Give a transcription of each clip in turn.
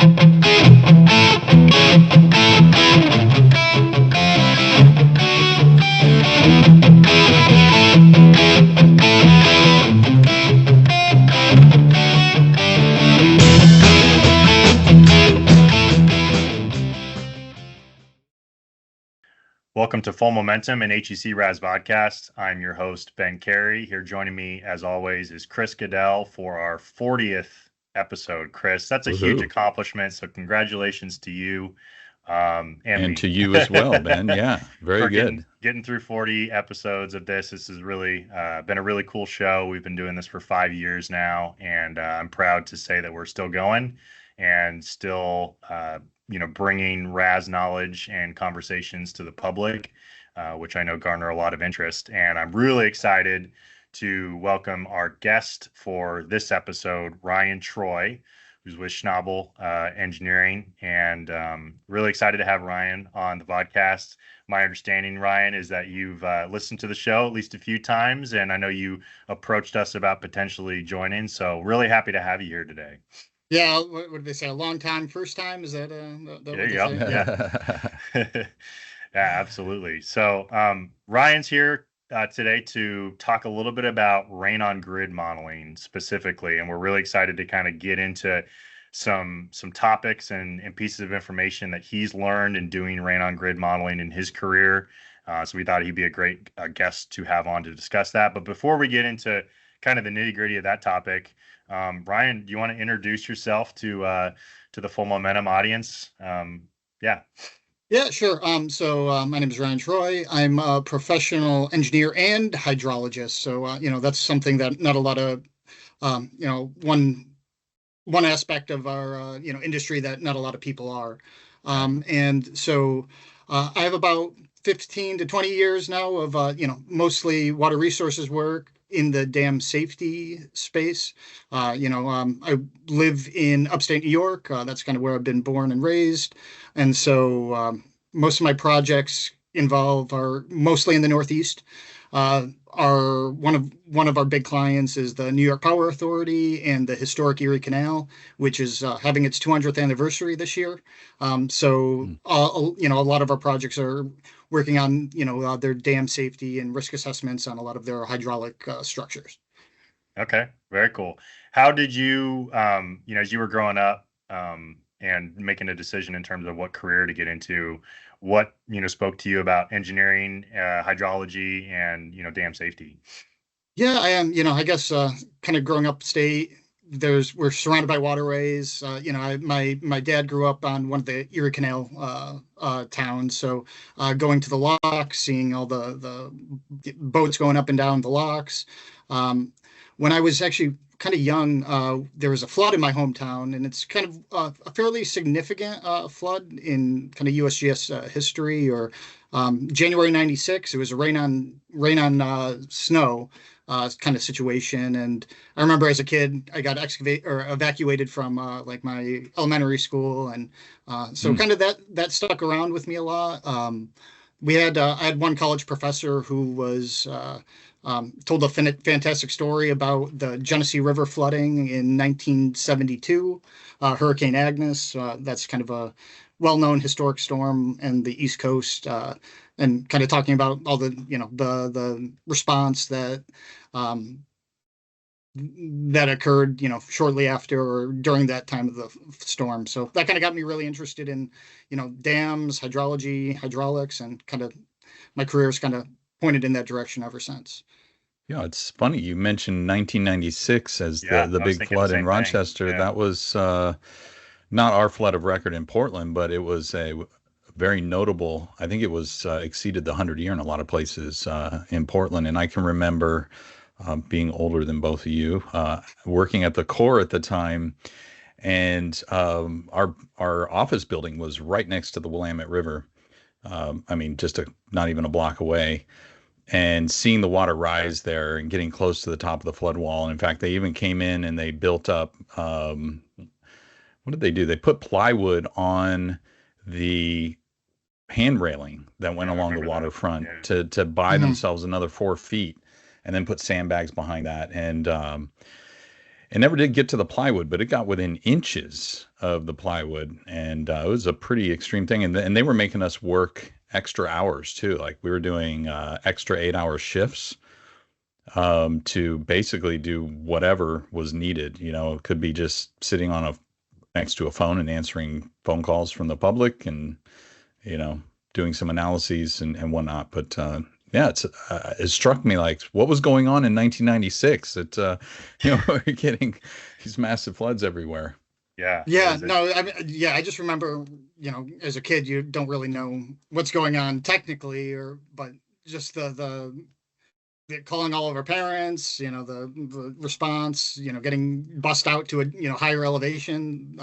Welcome to Full Momentum and HEC-RAS podcast. I'm your host, Ben Carey. Here joining me, as always, is Chris Goodell for our 40th episode. Chris, that's a huge accomplishment, so congratulations to you and to you as well, Ben. Yeah, very good. Getting through 40 episodes of this. This has really been a really cool show. We've been doing this for 5 years now, and I'm proud to say that we're still going and still bringing RAS knowledge and conversations to the public, which I know garner a lot of interest. And I'm really excited to welcome our guest for this episode, Ryan Troy, who's with Schnabel Engineering, and really excited to have Ryan on the podcast. My understanding, Ryan, is that you've listened to the show at least a few times, and I know you approached us about potentially joining, so really happy to have you here today. Yeah, what did they say? A long time, first time? Is that there you go. Yeah. Yeah, absolutely. So Ryan's here today to talk a little bit about rain on grid modeling specifically, and we're really excited to kind of get into some topics and pieces of information that he's learned in doing rain on grid modeling in his career. So we thought he'd be a great guest to have on to discuss that. But before we get into kind of the nitty gritty of that topic, Ryan, do you want to introduce yourself to the Full Momentum audience? Yeah, sure. So my name is Ryan Troy. I'm a professional engineer and hydrologist. So that's something that not a lot of one aspect of our industry that not a lot of people are. And so I have about 15 to 20 years now of mostly water resources work in the dam safety space. I live in upstate New York. That's kind of where I've been born and raised. And so most of my projects are mostly in the Northeast. One of our big clients is the New York Power Authority and the historic Erie Canal, which is having its 200th anniversary this year. A lot of our projects are working on their dam safety and risk assessments on a lot of their hydraulic structures. Okay, very cool. How did you as you were growing up and making a decision in terms of what career to get into, what spoke to you about engineering, hydrology, and dam safety? Yeah, I am. I guess kind of growing up state, we're surrounded by waterways. My dad grew up on one of the Erie Canal towns, so going to the locks, seeing all the boats going up and down the locks. When I was actually kind of young, there was a flood in my hometown, and it's kind of a fairly significant flood in kind of USGS history. Or January '96, it was a rain on snow kind of situation. And I remember as a kid, I got evacuated from my elementary school, and so kind of that stuck around with me a lot. I had one college professor who was told a fantastic story about the Genesee River flooding in 1972, Hurricane Agnes. That's kind of a well-known historic storm in the East Coast, and kind of talking about all the response that occurred, shortly after or during that time of the storm. So that kind of got me really interested in, dams, hydrology, hydraulics, and kind of my career's kind of pointed in that direction ever since. Yeah, it's funny you mentioned 1996 as the big flood in Rochester. Yeah. That was not our flood of record in Portland, but it was a very notable. I think it was exceeded the 100-year in a lot of places in Portland. And I can remember being older than both of you, working at the Corps at the time, and our office building was right next to the Willamette River. Not even a block away. And seeing the water rise there and getting close to the top of the flood wall. And in fact, they even came in and they built up, what did they do? They put plywood on the hand railing that went along the waterfront to buy themselves another 4 feet, and then put sandbags behind that. And it never did get to the plywood, but it got within inches of the plywood, and it was a pretty extreme thing. And they were making us work extra hours too. Like we were doing extra 8-hour shifts to basically do whatever was needed. It could be just sitting next to a phone and answering phone calls from the public, and doing some analyses and whatnot. But yeah, it struck me like what was going on in 1996. We're getting these massive floods everywhere. Yeah. Yeah. No, I just remember, as a kid, you don't really know what's going on technically, but just the calling all of our parents, the response, getting bussed out to a, higher elevation,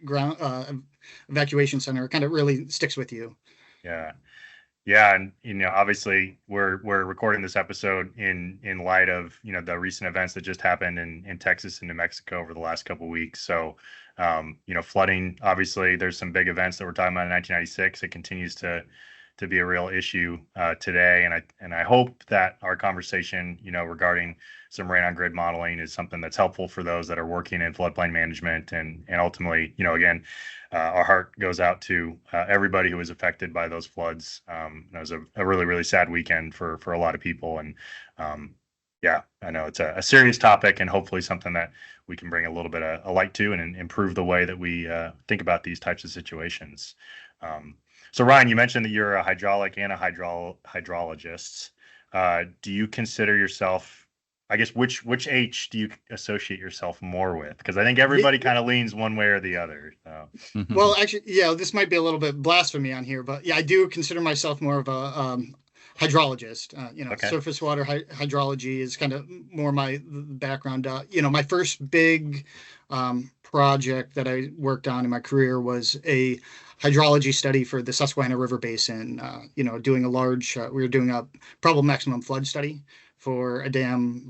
ground, evacuation center kind of really sticks with you. Yeah. Yeah, and obviously we're recording this episode in light of the recent events that just happened in Texas and New Mexico over the last couple of weeks. So flooding, obviously there's some big events that we're talking about in 1996. It continues to be a real issue today, and I hope that our conversation regarding some rain on grid modeling is something that's helpful for those that are working in floodplain management, and ultimately again, our heart goes out to everybody who was affected by those floods. It was a really, really sad weekend for a lot of people. And yeah, I know it's a serious topic, and hopefully something that we can bring a little bit of a light to and improve the way that we think about these types of situations. So Ryan, you mentioned that you're a hydraulic and a hydrologist. Do you consider yourself, I guess, which H do you associate yourself more with? Because I think everybody kind of leans one way or the other. So. Well, actually, yeah, this might be a little bit blasphemy on here, but yeah, I do consider myself more of a hydrologist. Okay. Surface water hydrology is kind of more my background. My first big project that I worked on in my career was a hydrology study for the Susquehanna River Basin. Doing we were doing a probable maximum flood study for a dam,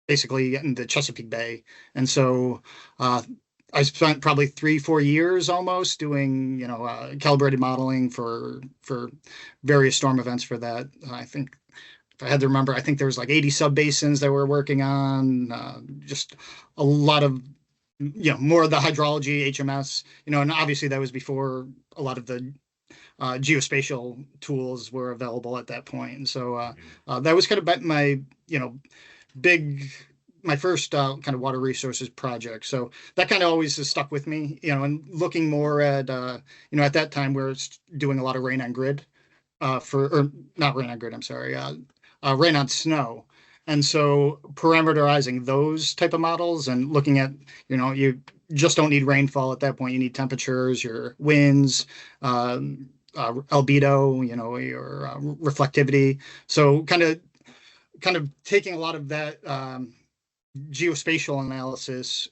basically in the Chesapeake Bay. And so I spent probably 3-4 years almost doing, calibrated modeling for various storm events for that. I think, if I had to remember, I think there was like 80 sub-basins that we're working on, just a lot of, more of the hydrology, HMS, and obviously that was before a lot of the geospatial tools were available at that point. And so that was kind of my, my first kind of water resources project. So that kind of always has stuck with me, and looking more at, at that time we were doing a lot of rain on grid or not rain on grid, I'm sorry, rain on snow. And so parameterizing those type of models and looking at, you just don't need rainfall at that point. You need temperatures, your winds, albedo, your reflectivity. So kind of taking a lot of that geospatial analysis,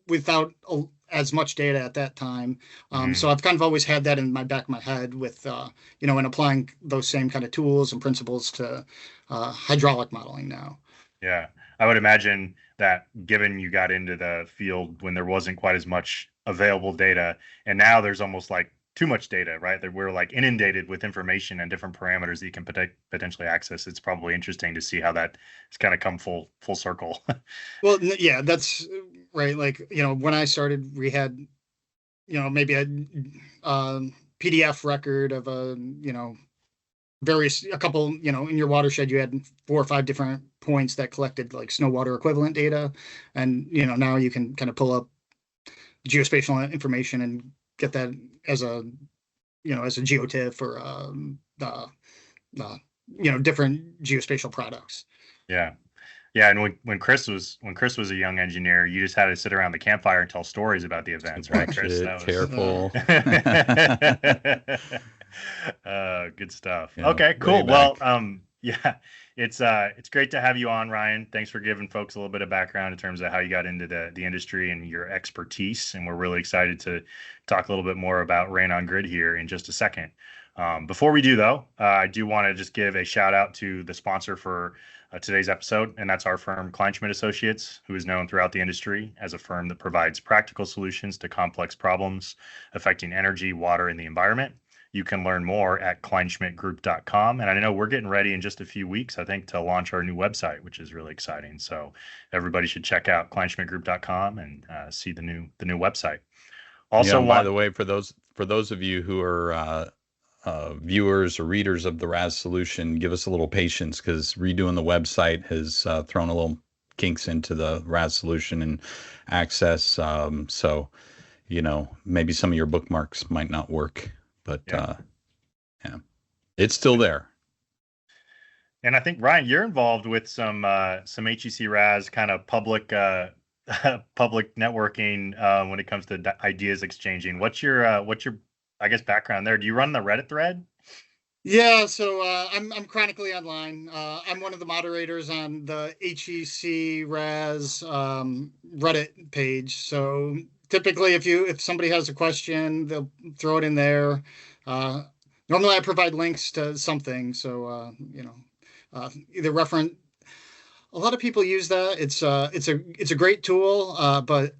without as much data at that time. So I've kind of always had that in my back of my head with, and applying those same kind of tools and principles to hydraulic modeling now. Yeah, I would imagine that given you got into the field when there wasn't quite as much available data, and now there's almost like too much data, right? That we're like inundated with information and different parameters that you can potentially access. It's probably interesting to see how that has kind of come full circle. Well, yeah, that's right. Like, when I started, we had, maybe a PDF record of a couple, in your watershed, you had 4 or 5 different points that collected like snow water equivalent data. And, now you can kind of pull up geospatial information and get that as a geotiff or different geospatial products. Yeah. And when Chris was a young engineer, you just had to sit around the campfire and tell stories about the events, right, Chris? Careful. Good stuff. Yeah, okay, cool. Well, yeah, it's great to have you on, Ryan. Thanks for giving folks a little bit of background in terms of how you got into the industry and your expertise. And we're really excited to talk a little bit more about Rain on Grid here in just a second. Before we do, though, I do want to just give a shout out to the sponsor for today's episode, and that's our firm, Kleinschmidt Associates, who is known throughout the industry as a firm that provides practical solutions to complex problems affecting energy, water, and the environment. you can learn more at kleinschmidtgroup.com. And I know we're getting ready in just a few weeks, I think, to launch our new website, which is really exciting. So everybody should check out kleinschmidtgroup.com and see the new website. Also, by the way, for those of you who are viewers or readers of the RAS solution, give us a little patience, because redoing the website has thrown a little kinks into the RAS solution and access. So, maybe some of your bookmarks might not work, but yeah, it's still there. And I think, Ryan, you're involved with some HEC-RAS kind of public public networking when it comes to ideas exchanging. What's your I guess background there? Do you run the Reddit thread? Yeah, so I'm chronically online. I'm one of the moderators on the HEC-RAS Reddit page. So typically, if somebody has a question, they'll throw it in there. Normally, I provide links to something. So either reference. A lot of people use that. It's a great tool, but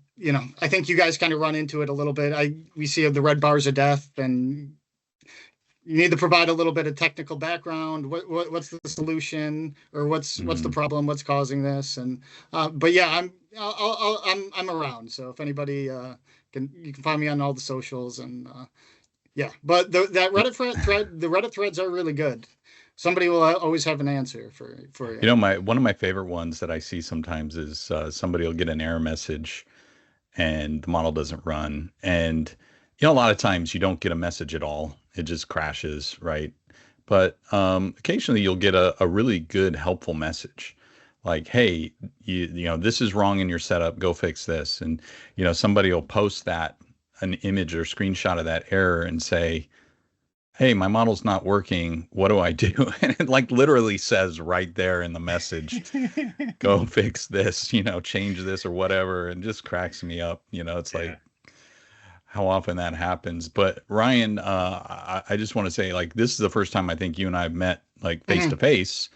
I think you guys kind of run into it a little bit. We see the red bars of death, and you need to provide a little bit of technical background. What's the solution, or what's the problem? What's causing this? And but yeah, I'm around. So if anybody you can find me on all the socials, and yeah. But that Reddit thread, the Reddit threads are really good. Somebody will always have an answer for you. One of my favorite ones that I see sometimes is somebody will get an error message and the model doesn't run. And, a lot of times you don't get a message at all. It just crashes, right? But occasionally you'll get a really good, helpful message. Like, hey, this is wrong in your setup. Go fix this. And, somebody will post an image or screenshot of that error and say, hey, my model's not working. What do I do? And it literally says right there in the message, go fix this, change this or whatever, and just cracks me up. It's like how often that happens. But Ryan, I just want to say, this is the first time I think you and I have met face to face,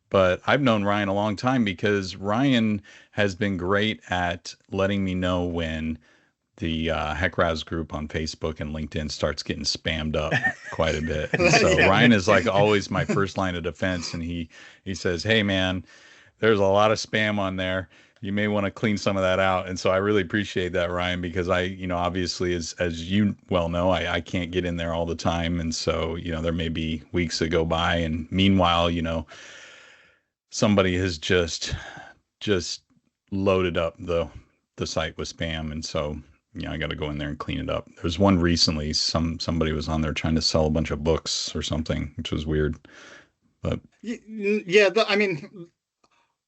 but I've known Ryan a long time, because Ryan has been great at letting me know when the HEC-RAS group on Facebook and LinkedIn starts getting spammed up quite a bit. And so Ryan is always my first line of defense. And he says, hey man, there's a lot of spam on there. You may want to clean some of that out. And so I really appreciate that, Ryan, because obviously as you well know, I can't get in there all the time. And so, there may be weeks that go by, and meanwhile, somebody has just loaded up the site with spam. And so, I got to go in there and clean it up. There's one recently, somebody was on there trying to sell a bunch of books or something, which was weird. But yeah,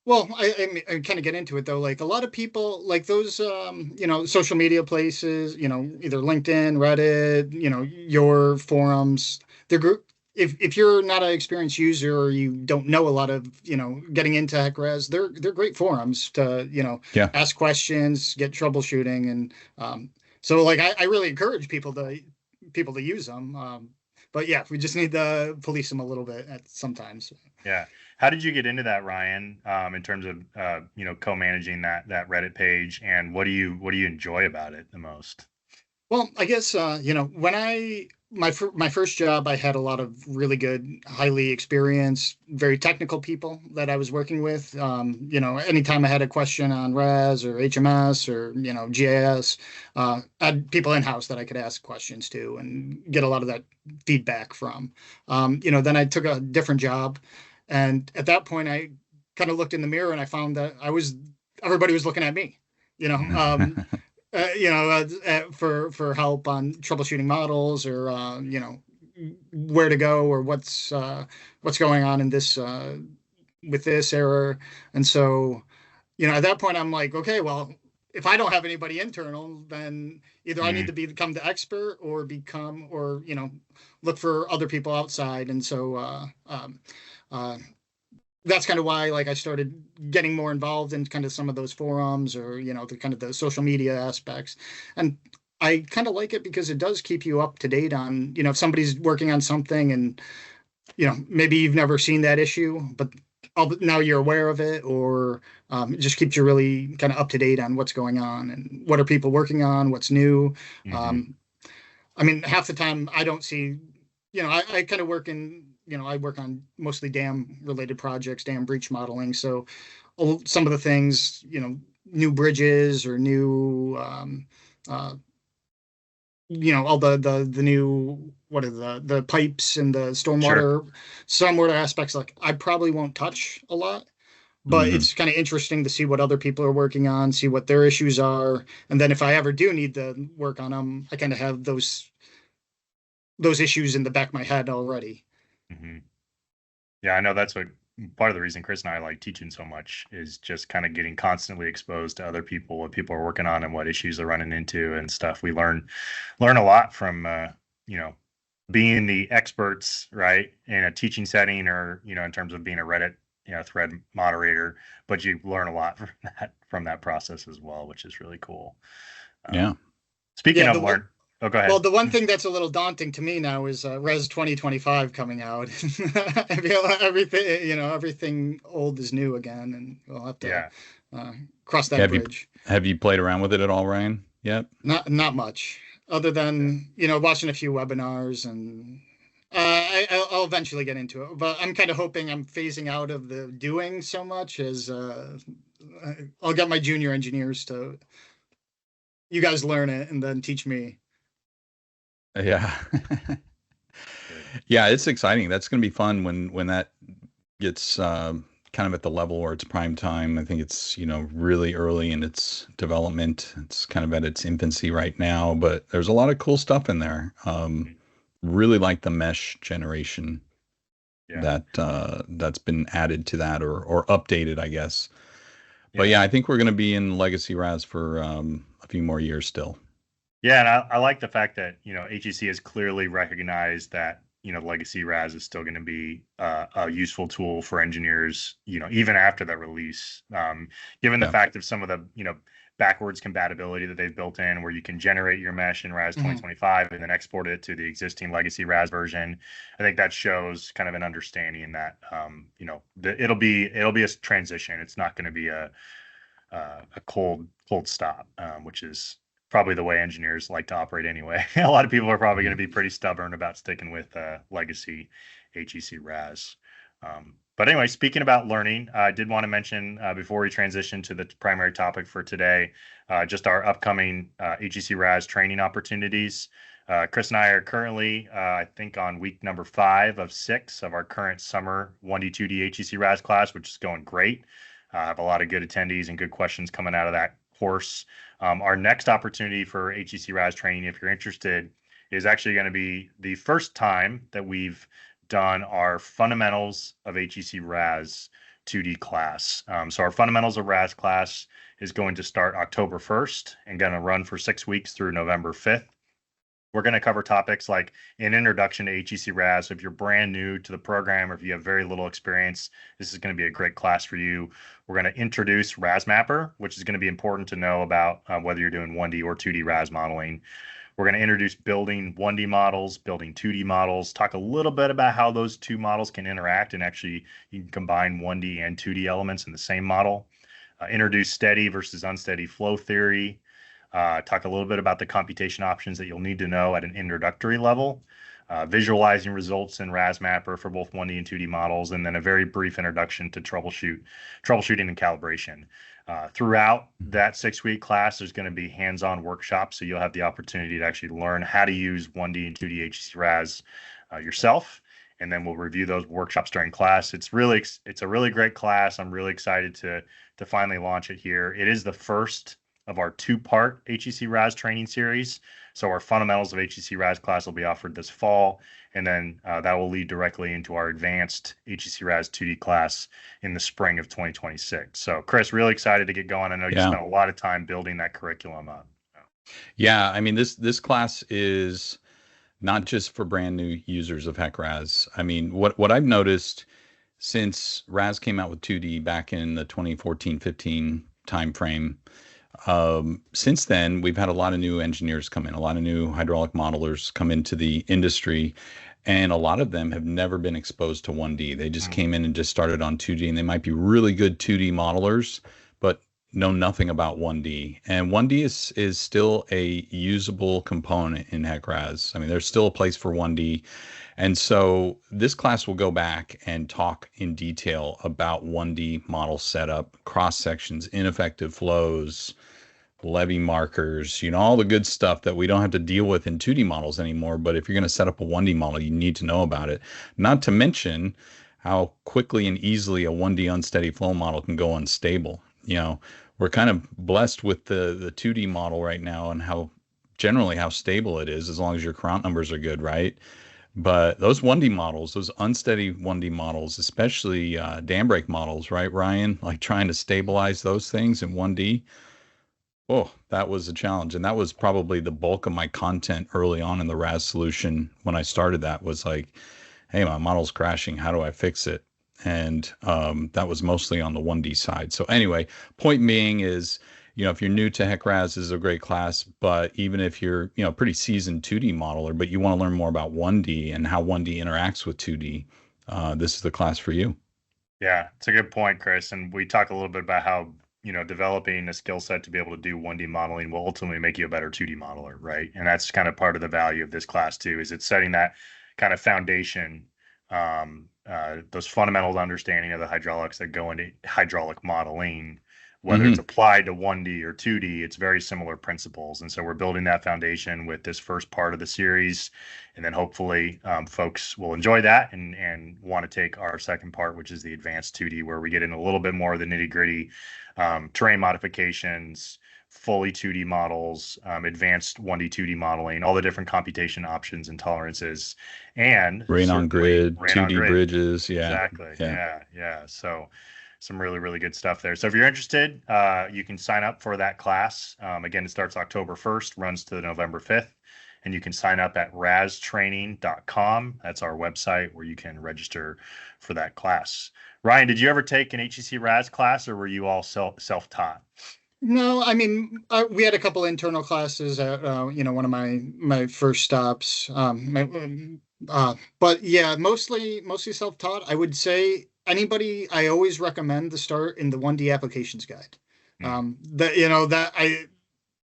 well, I kind of get into it though. A lot of people, those, social media places, either LinkedIn, Reddit, your forums, if you're not an experienced user, or you don't know a lot of, getting into HEC-RAS, they're great forums to, ask questions, get troubleshooting. And so I really encourage people to use them. But yeah, we just need to police them a little bit sometimes. Yeah. How did you get into that, Ryan, in terms of, co-managing that Reddit page, and what do you enjoy about it the most? Well, I guess, when my first job, I had a lot of really good, highly experienced, very technical people that I was working with. Anytime I had a question on RAS or HMS or, GIS, I had people in-house that I could ask questions to and get a lot of that feedback from. Then I took a different job. And at that point, I kind of looked in the mirror and I found that everybody was looking at me, for help on troubleshooting models, or where to go, or what's going on in this with this error. And so at that point I'm like, okay, well, if I don't have anybody internal, then either I need to become the expert, or look for other people outside. And so that's kind of why I started getting more involved in kind of some of those forums, or the kind of the social media aspects. And I kind of like it because it does keep you up to date on, if somebody's working on something and maybe you've never seen that issue, but now you're aware of it, or it just keeps you really kind of up to date on what's going on and what are people working on, what's new. Half the time I don't see I kind of work I work on mostly dam related projects, dam breach modeling. So some of the things, new bridges or new, uh, all the new, what are the pipes and the Sure. stormwater aspects, like I probably won't touch a lot, but Hmm. it's kind of interesting to see what other people are working on, see what their issues are. And then if I ever do need to work on them, I kind of have those issues in the back of my head already. Hmm. Yeah, I know that's what part of the reason Chris and I like teaching so much is just kind of getting constantly exposed to other people, what people are working on and what issues they're running into and stuff. We learn a lot from you know, being the experts, right, in a teaching setting or, in terms of being a Reddit, thread moderator, but you learn a lot from that process as well, which is really cool. Yeah. Speaking Yeah, of learn, oh, go well, ahead. the one thing that's a little daunting to me now is Res 2025 coming out. I feel everything, everything old is new again, and we'll have to Yeah. uh, cross that bridge. Have you played around with it at all, Ryan, yet? Not much, other Yeah. than watching a few webinars, and I'll eventually get into it. But I'm kind of hoping I'm phasing out of the doing so much as I'll get my junior engineers to you guys learn it and then teach me. Yeah. Yeah, it's exciting. That's going to be fun when that gets kind of at the level where it's prime time. I think it's, really early in its development. It's kind of at its infancy right now, but there's a lot of cool stuff in there. Really like the mesh generation Yeah. that's been added to that or updated, I guess. But Yeah. yeah, I think we're going to be in Legacy RAS for a few more years still. Yeah, and I like the fact that HEC has clearly recognized that legacy RAS is still going to be a useful tool for engineers, even after the release. Given the Yeah. fact of some of the backwards compatibility that they've built in, where you can generate your mesh in RAS 2025 and then export it to the existing legacy RAS version, I think that shows kind of an understanding that it'll be a transition. It's not going to be a cold stop, which is probably the way engineers like to operate anyway. A lot of people are probably going to be pretty stubborn about sticking with legacy HEC-RAS. But anyway, speaking about learning, I did want to mention before we transition to the primary topic for today, just our upcoming HEC-RAS training opportunities. Chris and I are currently, I think, on week number 5 of 6 of our current summer 1D, 2D HEC-RAS class, which is going great. I have a lot of good attendees and good questions coming out of that course. Our next opportunity for HEC-RAS training, if you're interested, is actually going to be the first time that we've done our Fundamentals of HEC-RAS 2D class. So our Fundamentals of RAS class is going to start October 1st and going to run for 6 weeks through November 5th. We're going to cover topics like an introduction to HEC-RAS. So if you're brand new to the program or if you have very little experience, this is going to be a great class for you. We're going to introduce RAS Mapper, which is going to be important to know about whether you're doing 1D or 2D RAS modeling. We're going to introduce building 1D models, building 2D models, talk a little bit about how those two models can interact, and actually you can combine 1D and 2D elements in the same model. Introduce steady versus unsteady flow theory. Talk a little bit about the computation options that you'll need to know at an introductory level, visualizing results in RAS Mapper for both 1D and 2D models, and then a very brief introduction to troubleshooting and calibration. Throughout that 6-week class, there's going to be hands-on workshops, so you'll have the opportunity to actually learn how to use 1D and 2D HEC-RAS yourself, and then we'll review those workshops during class. It's a really great class. I'm really excited to finally launch it here. It is the first of our 2-part HEC-RAS training series. So our Fundamentals of HEC-RAS class will be offered this fall, and then that will lead directly into our advanced HEC-RAS 2D class in the spring of 2026. So Chris, really excited to get going. I know you spent a lot of time building that curriculum up. Yeah, I mean, this class is not just for brand new users of HEC-RAS. I mean, what I've noticed since RAS came out with 2D back in the 2014-15 timeframe, since then, we've had a lot of new engineers come in, a lot of new hydraulic modelers come into the industry, and a lot of them have never been exposed to 1D. They just came in and just started on 2D, and they might be really good 2D modelers, but know nothing about 1D, and 1D is still a usable component in HEC-RAS. I mean, there's still a place for 1D. And so this class will go back and talk in detail about 1D model setup, cross sections, ineffective flows, levee markers, all the good stuff that we don't have to deal with in 2D models anymore. But if you're going to set up a 1D model, you need to know about it. Not to mention how quickly and easily a 1D unsteady flow model can go unstable. We're kind of blessed with the 2D model right now and how stable it is, as long as your Courant numbers are good, right? But those 1D models, those unsteady 1D models, especially dam break models, right, Ryan? Like trying to stabilize those things in 1D. Oh, that was a challenge. And that was probably the bulk of my content early on in the RAS solution when I started. That was like, hey, my model's crashing. How do I fix it? And that was mostly on the 1D side. So anyway, point being is, if you're new to HEC-RAS, this is a great class. But even if you're, a pretty seasoned 2D modeler, but you want to learn more about 1D and how 1D interacts with 2D, this is the class for you. Yeah, it's a good point, Chris. And we talk a little bit about how, developing a skill set to be able to do 1D modeling will ultimately make you a better 2D modeler, right? And that's kind of part of the value of this class too, is it's setting that kind of foundation, those fundamental understanding of the hydraulics that go into hydraulic modeling, whether it's applied to 1D or 2D, it's very similar principles. And so we're building that foundation with this first part of the series. And then hopefully folks will enjoy that and want to take our second part, which is the advanced 2D, where we get in a little bit more of the nitty gritty terrain modifications, fully 2D models, advanced 1D, 2D modeling, all the different computation options and tolerances, and rain on grid, 2D bridges. Yeah. Exactly. Yeah. So some really, really good stuff there. So if you're interested, you can sign up for that class. Again, it starts October 1st, runs to November 5th, and you can sign up at rastraining.com. That's our website where you can register for that class. Ryan, did you ever take an HEC-RAS class, or were you all self-taught? No, I mean, we had a couple internal classes at, one of my first stops. But yeah, mostly self-taught. I would say anybody, I always recommend to start in the 1D applications guide.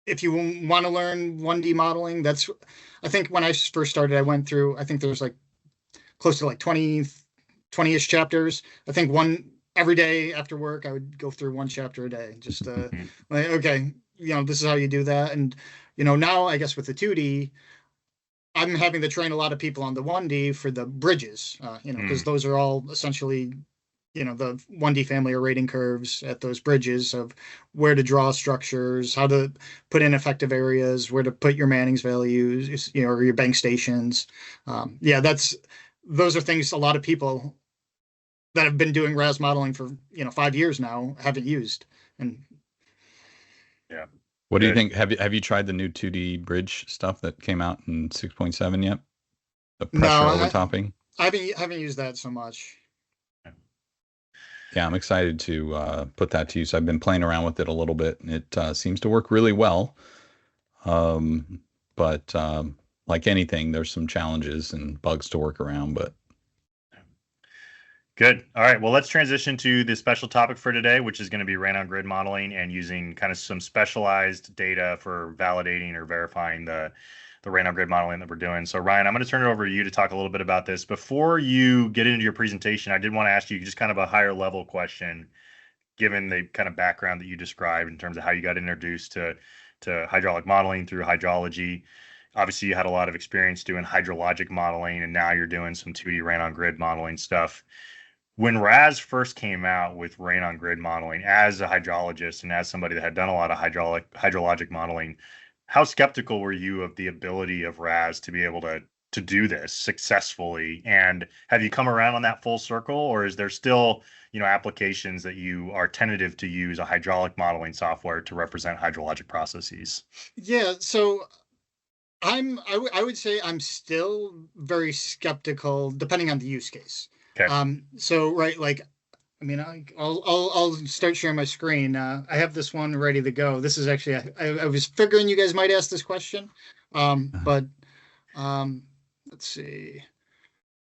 If you want to learn 1D modeling, I think when I first started, I went through, I think there was like close to like 20-ish chapters. I think every day after work, I would go through one chapter a day, just like, okay, this is how you do that. And, now I guess with the 2D, I'm having to train a lot of people on the 1D for the bridges, because those are all essentially, the 1D family of rating curves at those bridges of where to draw structures, how to put in effective areas, where to put your Manning's values, or your bank stations. Those are things a lot of people that have been doing RAS modeling for 5 years now haven't used. And yeah, what do you think? Have you tried the new 2D bridge stuff that came out in 6.7 yet? The pressure overtopping. I haven't used that so much. Yeah, I'm excited to put that to use. I've been playing around with it a little bit, and it seems to work really well. But like anything, there's some challenges and bugs to work around. But good. All right. Well, let's transition to the special topic for today, which is going to be rain on grid modeling and using kind of some specialized data for validating or verifying the rain on grid modeling that we're doing. So Ryan, I'm going to turn it over to you to talk a little bit about this. Before you get into your presentation, I did want to ask you just kind of a higher level question, given the kind of background that you described in terms of how you got introduced to hydraulic modeling through hydrology. Obviously, you had a lot of experience doing hydrologic modeling, and now you're doing some 2D rain on grid modeling stuff. When RAS first came out with rain on grid modeling, as a hydrologist and as somebody that had done a lot of hydrologic modeling, how skeptical were you of the ability of RAS to be able to do this successfully? And have you come around on that full circle, or is there still, applications that you are tentative to use a hydraulic modeling software to represent hydrologic processes? Yeah, so I would say I'm still very skeptical, depending on the use case. Okay. So right, like, I mean, I'll start sharing my screen. I have this one ready to go. This is actually, I was figuring you guys might ask this question, but let's see.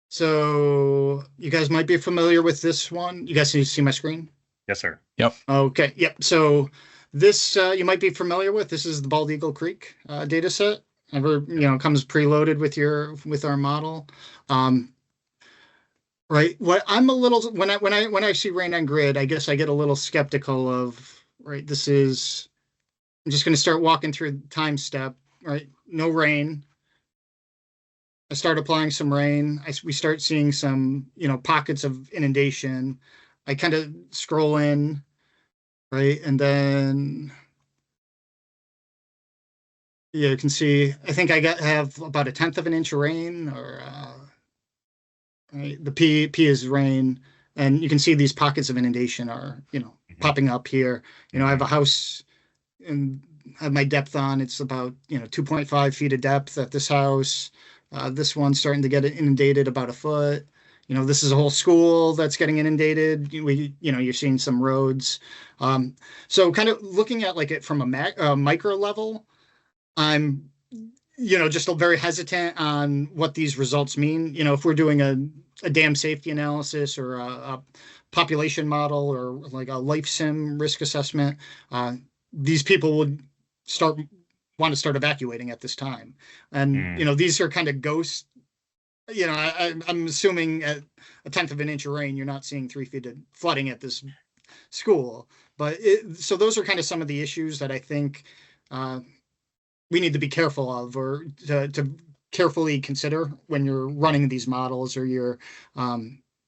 So you guys might be familiar with this one. You guys can see my screen? Yes, sir. Yep. Okay. Yep. So this you might be familiar with. This is the Bald Eagle Creek data set. Comes preloaded with our model. Right. What I'm a little when I see rain on grid, I guess I get a little skeptical of, right. I'm just going to start walking through the time step. Right. No rain. I start applying some rain. We start seeing some, pockets of inundation. I kind of scroll in, right, and then yeah, you can see. I think have about 1/10 of an inch of rain, or right, the P is rain, and you can see these pockets of inundation are popping up here. I have a house and have my depth on. It's about 2.5 feet of depth at this house. This one's starting to get inundated about a foot. This is a whole school that's getting inundated. You're seeing some roads. So kind of looking at it from a micro level, I'm, just very hesitant on what these results mean. If we're doing a dam safety analysis or a population model or like a life sim risk assessment, these people would want to start evacuating at this time. And, these are kind of ghost, I'm assuming at 1/10 of an inch of rain, you're not seeing 3 feet of flooding at this school. But so those are kind of some of the issues that I think we need to be careful of, or to carefully consider when you're running these models or you're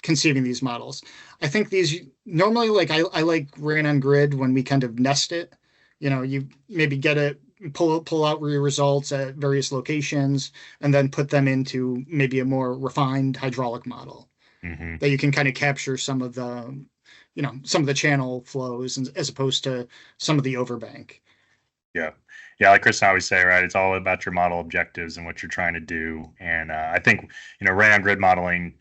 conceiving these models. I think these normally, I like rain on grid when we kind of nest it. You maybe get it, pull out your results at various locations, and then put them into maybe a more refined hydraulic model that you can kind of capture some of the channel flows, as opposed to some of the overbank. Yeah. Yeah, like Chris and I always say, right? It's all about your model objectives and what you're trying to do. And I think, rain on grid modeling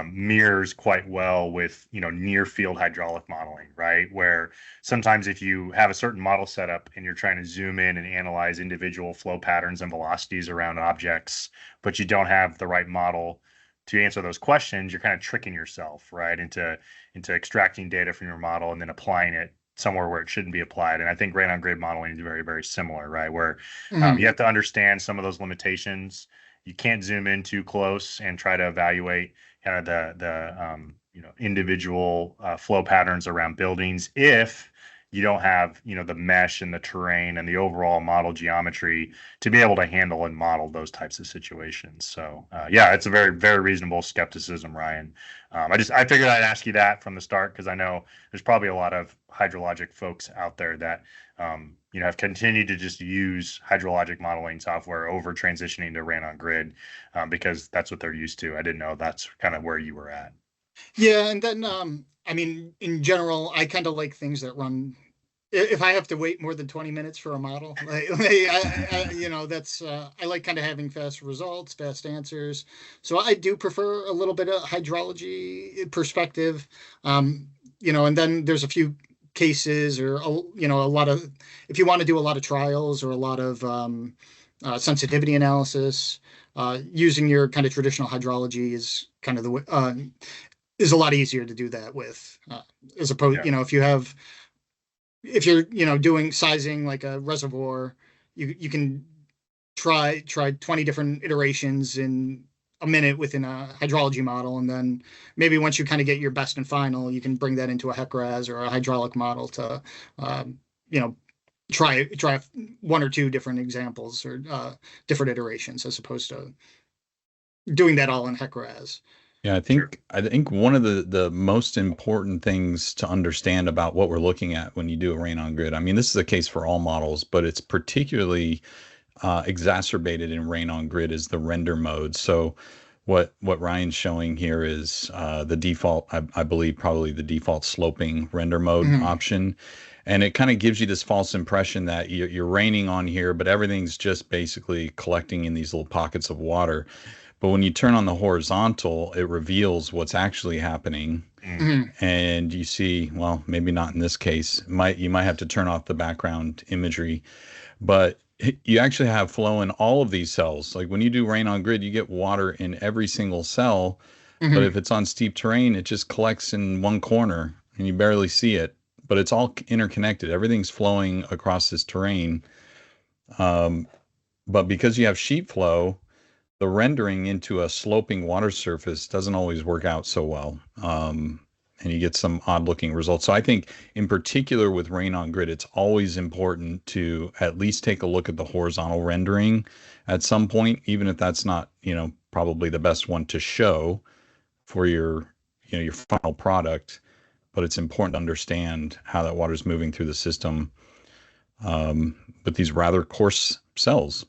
mirrors quite well with, near field hydraulic modeling, right? Where sometimes if you have a certain model setup and you're trying to zoom in and analyze individual flow patterns and velocities around objects, but you don't have the right model to answer those questions, you're kind of tricking yourself, right, into extracting data from your model and then applying it somewhere where it shouldn't be applied. And I think rain on grid modeling is very, very similar, right? Where you have to understand some of those limitations. You can't zoom in too close and try to evaluate kind of the individual flow patterns around buildings if you don't have the mesh and the terrain and the overall model geometry to be able to handle and model those types of situations. So yeah, it's a very, very reasonable skepticism, Ryan. I figured I'd ask you that from the start, because I know there's probably a lot of hydrologic folks out there that have continued to just use hydrologic modeling software over transitioning to rain on grid because that's what they're used to. I didn't know that's kind of where you were at. Yeah, and then I mean, in general, I kind of like things that run. If I have to wait more than 20 minutes for a model, that's I like kind of having fast results, fast answers. So I do prefer a little bit of hydrology perspective, and then there's a few cases, or a lot of, if you want to do a lot of trials or a lot of sensitivity analysis, using your kind of traditional hydrology is kind of the is a lot easier to do that with, as opposed, if you're, doing sizing like a reservoir, you can try 20 different iterations in a minute within a hydrology model. And then maybe once you kind of get your best and final, you can bring that into a HEC-RAS or a hydraulic model to, try one or two different examples or different iterations, as opposed to doing that all in HEC-RAS. Yeah, I think one of the most important things to understand about what we're looking at when you do a rain on grid, I mean, this is the case for all models, but it's particularly exacerbated in rain on grid, is the render mode. So what Ryan's showing here is the default, I believe probably the default sloping render mode option. And it kind of gives you this false impression that you're raining on here, but everything's just basically collecting in these little pockets of water. But when you turn on the horizontal, it reveals what's actually happening. And you see, well, maybe not in this case, you might have to turn off the background imagery, but you actually have flow in all of these cells. Like when you do rain on grid, you get water in every single cell. But if it's on steep terrain, it just collects in one corner and you barely see it. but it's all interconnected. Everything's flowing across this terrain. But because you have sheet flow, the rendering into a sloping water surface doesn't always work out so well. And you get some odd looking results. So I think in particular with rain on grid, it's always important to at least take a look at the horizontal rendering at some point, even if that's not, probably the best one to show for your final product. But it's important to understand how that water is moving through the system with these rather coarse cells,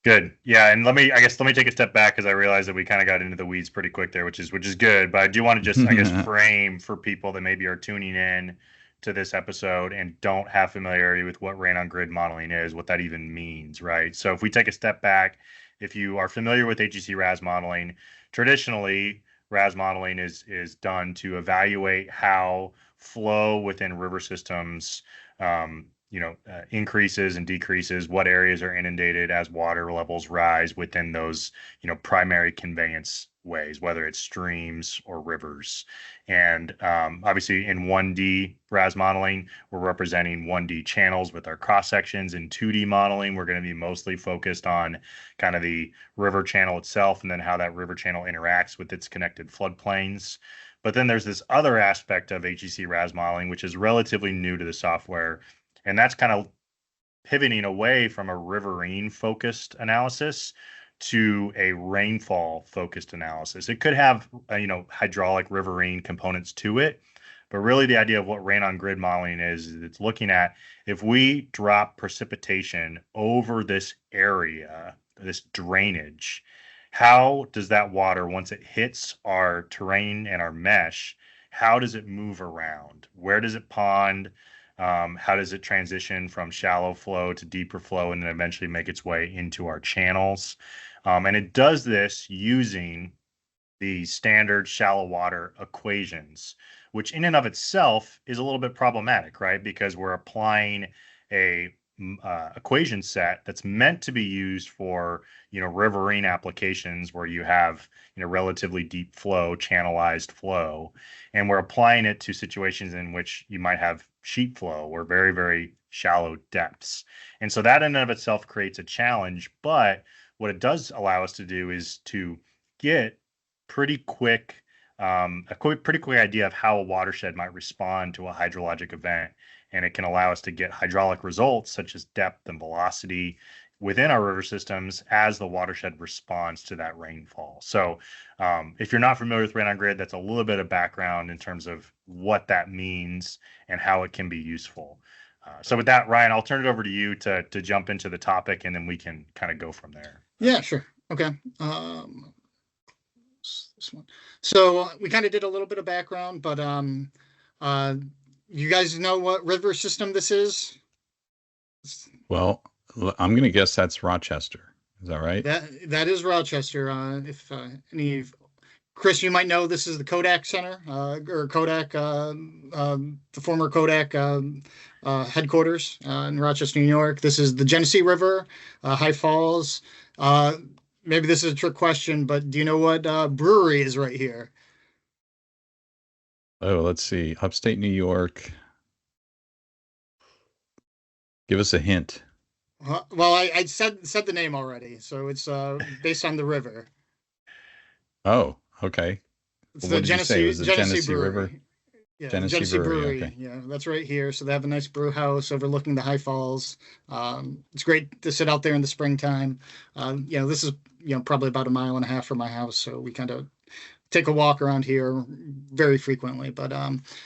Good. Yeah. And let me take a step back, because I realize that we kind of got into the weeds pretty quick there, which is good. But I do want to just, frame for people that maybe are tuning in to this episode and don't have familiarity with what rain on grid modeling is, what that even means, right? So if we take a step back, if you are familiar with HEC-RAS modeling, traditionally RAS modeling is done to evaluate how flow within river systems increases and decreases, what areas are inundated as water levels rise within those, primary conveyance ways, whether it's streams or rivers. And obviously in 1D RAS modeling, we're representing 1D channels with our cross sections. In 2D modeling, we're going to be mostly focused on kind of the river channel itself, and then how that river channel interacts with its connected floodplains. But then there's this other aspect of HEC-RAS modeling, which is relatively new to the software, and that's kind of pivoting away from a riverine focused analysis to a rainfall focused analysis. It could have, hydraulic riverine components to it, but really the idea of what rain on grid modeling is it's looking at, if we drop precipitation over this area, this drainage, how does that water, once it hits our terrain and our mesh, how does it move around? Where does it pond? How does it transition from shallow flow to deeper flow, and then eventually make its way into our channels? And it does this using the standard shallow water equations, which in and of itself is a little bit problematic, right? Because we're applying a equation set that's meant to be used for, riverine applications where you have, relatively deep flow, channelized flow, and we're applying it to situations in which you might have sheet flow or very, very shallow depths. And so that in and of itself creates a challenge. But what it does allow us to do is to get pretty quick idea of how a watershed might respond to a hydrologic event. And it can allow us to get hydraulic results such as depth and velocity within our river systems as the watershed responds to that rainfall. So if you're not familiar with rain on grid, that's a little bit of background in terms of what that means and how it can be useful. So with that, Ryan, I'll turn it over to you to jump into the topic, and then we can kind of go from there. Yeah, sure. Okay. This one. So we kind of did a little bit of background, but you guys know what river system this is? Well, I'm going to guess that's Rochester. Is that right? That is Rochester. If any, Chris, you might know this is the Kodak Center, or Kodak, the former Kodak headquarters in Rochester, New York. This is the Genesee River, High Falls. Maybe this is a trick question, but do you know what brewery is right here? Oh, let's see. Upstate New York. Give us a hint. Well, I said the name already, so it's based on the river. Oh, okay. It's the Genesee River. Yeah, Genesee Brewery. Okay. Yeah, that's right here. So they have a nice brew house overlooking the High Falls. It's great to sit out there in the springtime. This is probably about 1.5 miles from my house, so we kind of take a walk around here very frequently. But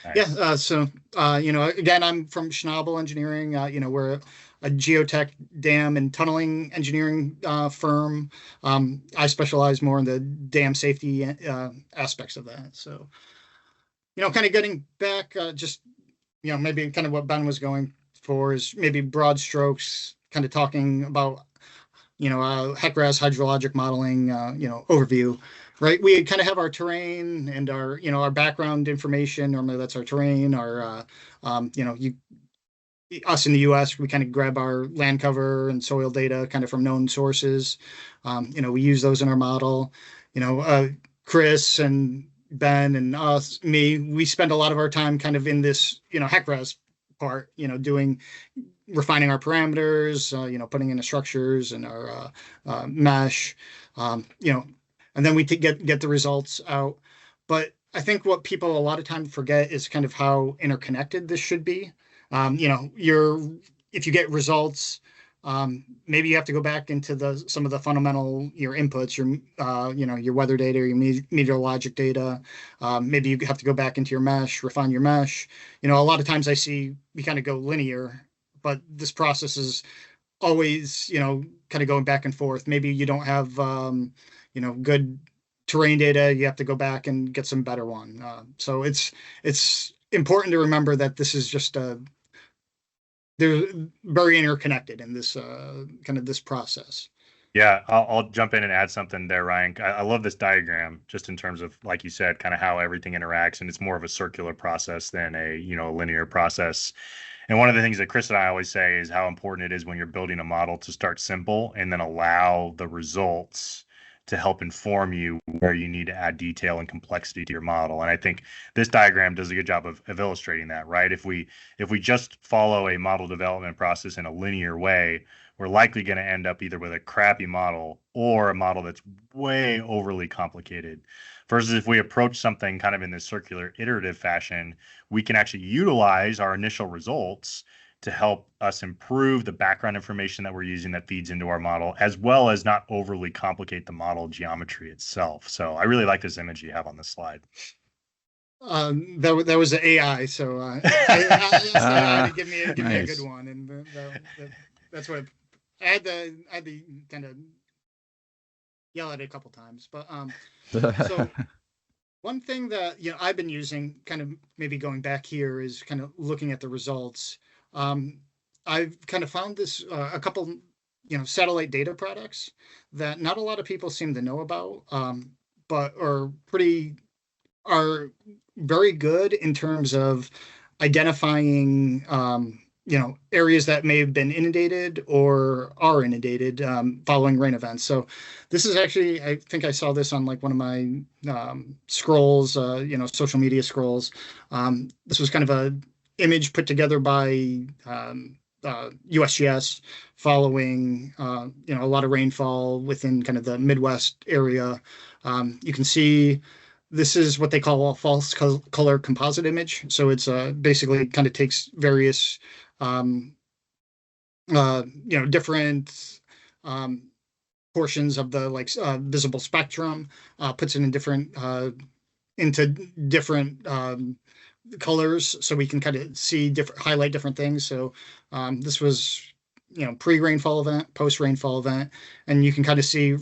nice. Again, I'm from Schnabel Engineering. We're a geotech, dam, and tunneling engineering firm. I specialize more in the dam safety aspects of that. So, kind of getting back, maybe kind of what Ben was going for is maybe broad strokes, kind of talking about, HEC-RAS hydrologic modeling, overview. Right, we kind of have our terrain and our, our background information. Normally, that's our terrain. Our, us in the U.S., we kind of grab our land cover and soil data kind of from known sources. We use those in our model. Chris and Ben and me, we spend a lot of our time kind of in this, HEC-RAS part, refining our parameters, putting in the structures and our mesh, and then we get the results out. But I think what people a lot of time forget is kind of how interconnected this should be. If you get results, maybe you have to go back into some of the fundamental your inputs, your weather data, your meteorologic data. Maybe you have to go back into your mesh, refine your mesh. A lot of times I see we kind of go linear, but this process is always, kind of going back and forth. Maybe you don't have, good terrain data. You have to go back and get some better one. So it's important to remember that this is just they're very interconnected in this kind of this process. Yeah, I'll jump in and add something there, Ryan. I love this diagram just in terms of, like you said, kind of how everything interacts, and it's more of a circular process than a linear process. And one of the things that Chris and I always say is how important it is when you're building a model to start simple and then allow the results to help inform you where you need to add detail and complexity to your model. And I think this diagram does a good job of illustrating that, right? If we just follow a model development process in a linear way, we're likely going to end up either with a crappy model or a model that's way overly complicated. Versus if we approach something kind of in this circular iterative fashion, we can actually utilize our initial results to help us improve the background information that we're using that feeds into our model, as well as not overly complicate the model geometry itself. So I really like this image you have on this slide. That was the AI, so I asked AI to give me a good one, and that's what I had to kind of yell at it a couple times. But so one thing that I've been using, kind of maybe going back here, is kind of looking at the results. I've kind of found this a couple, satellite data products that not a lot of people seem to know about, but are very good in terms of identifying, areas that may have been inundated or are inundated following rain events. So this is actually, I think I saw this on like one of my scrolls, social media scrolls. This was kind of a image put together by USGS following a lot of rainfall within kind of the Midwest area. You can see this is what they call a false color composite image. So it's basically kind of takes various different portions of the visible spectrum, puts it in different into different colors, so we can kind of see highlight different things. So this was pre-rainfall event, post-rainfall event, and you can kind of see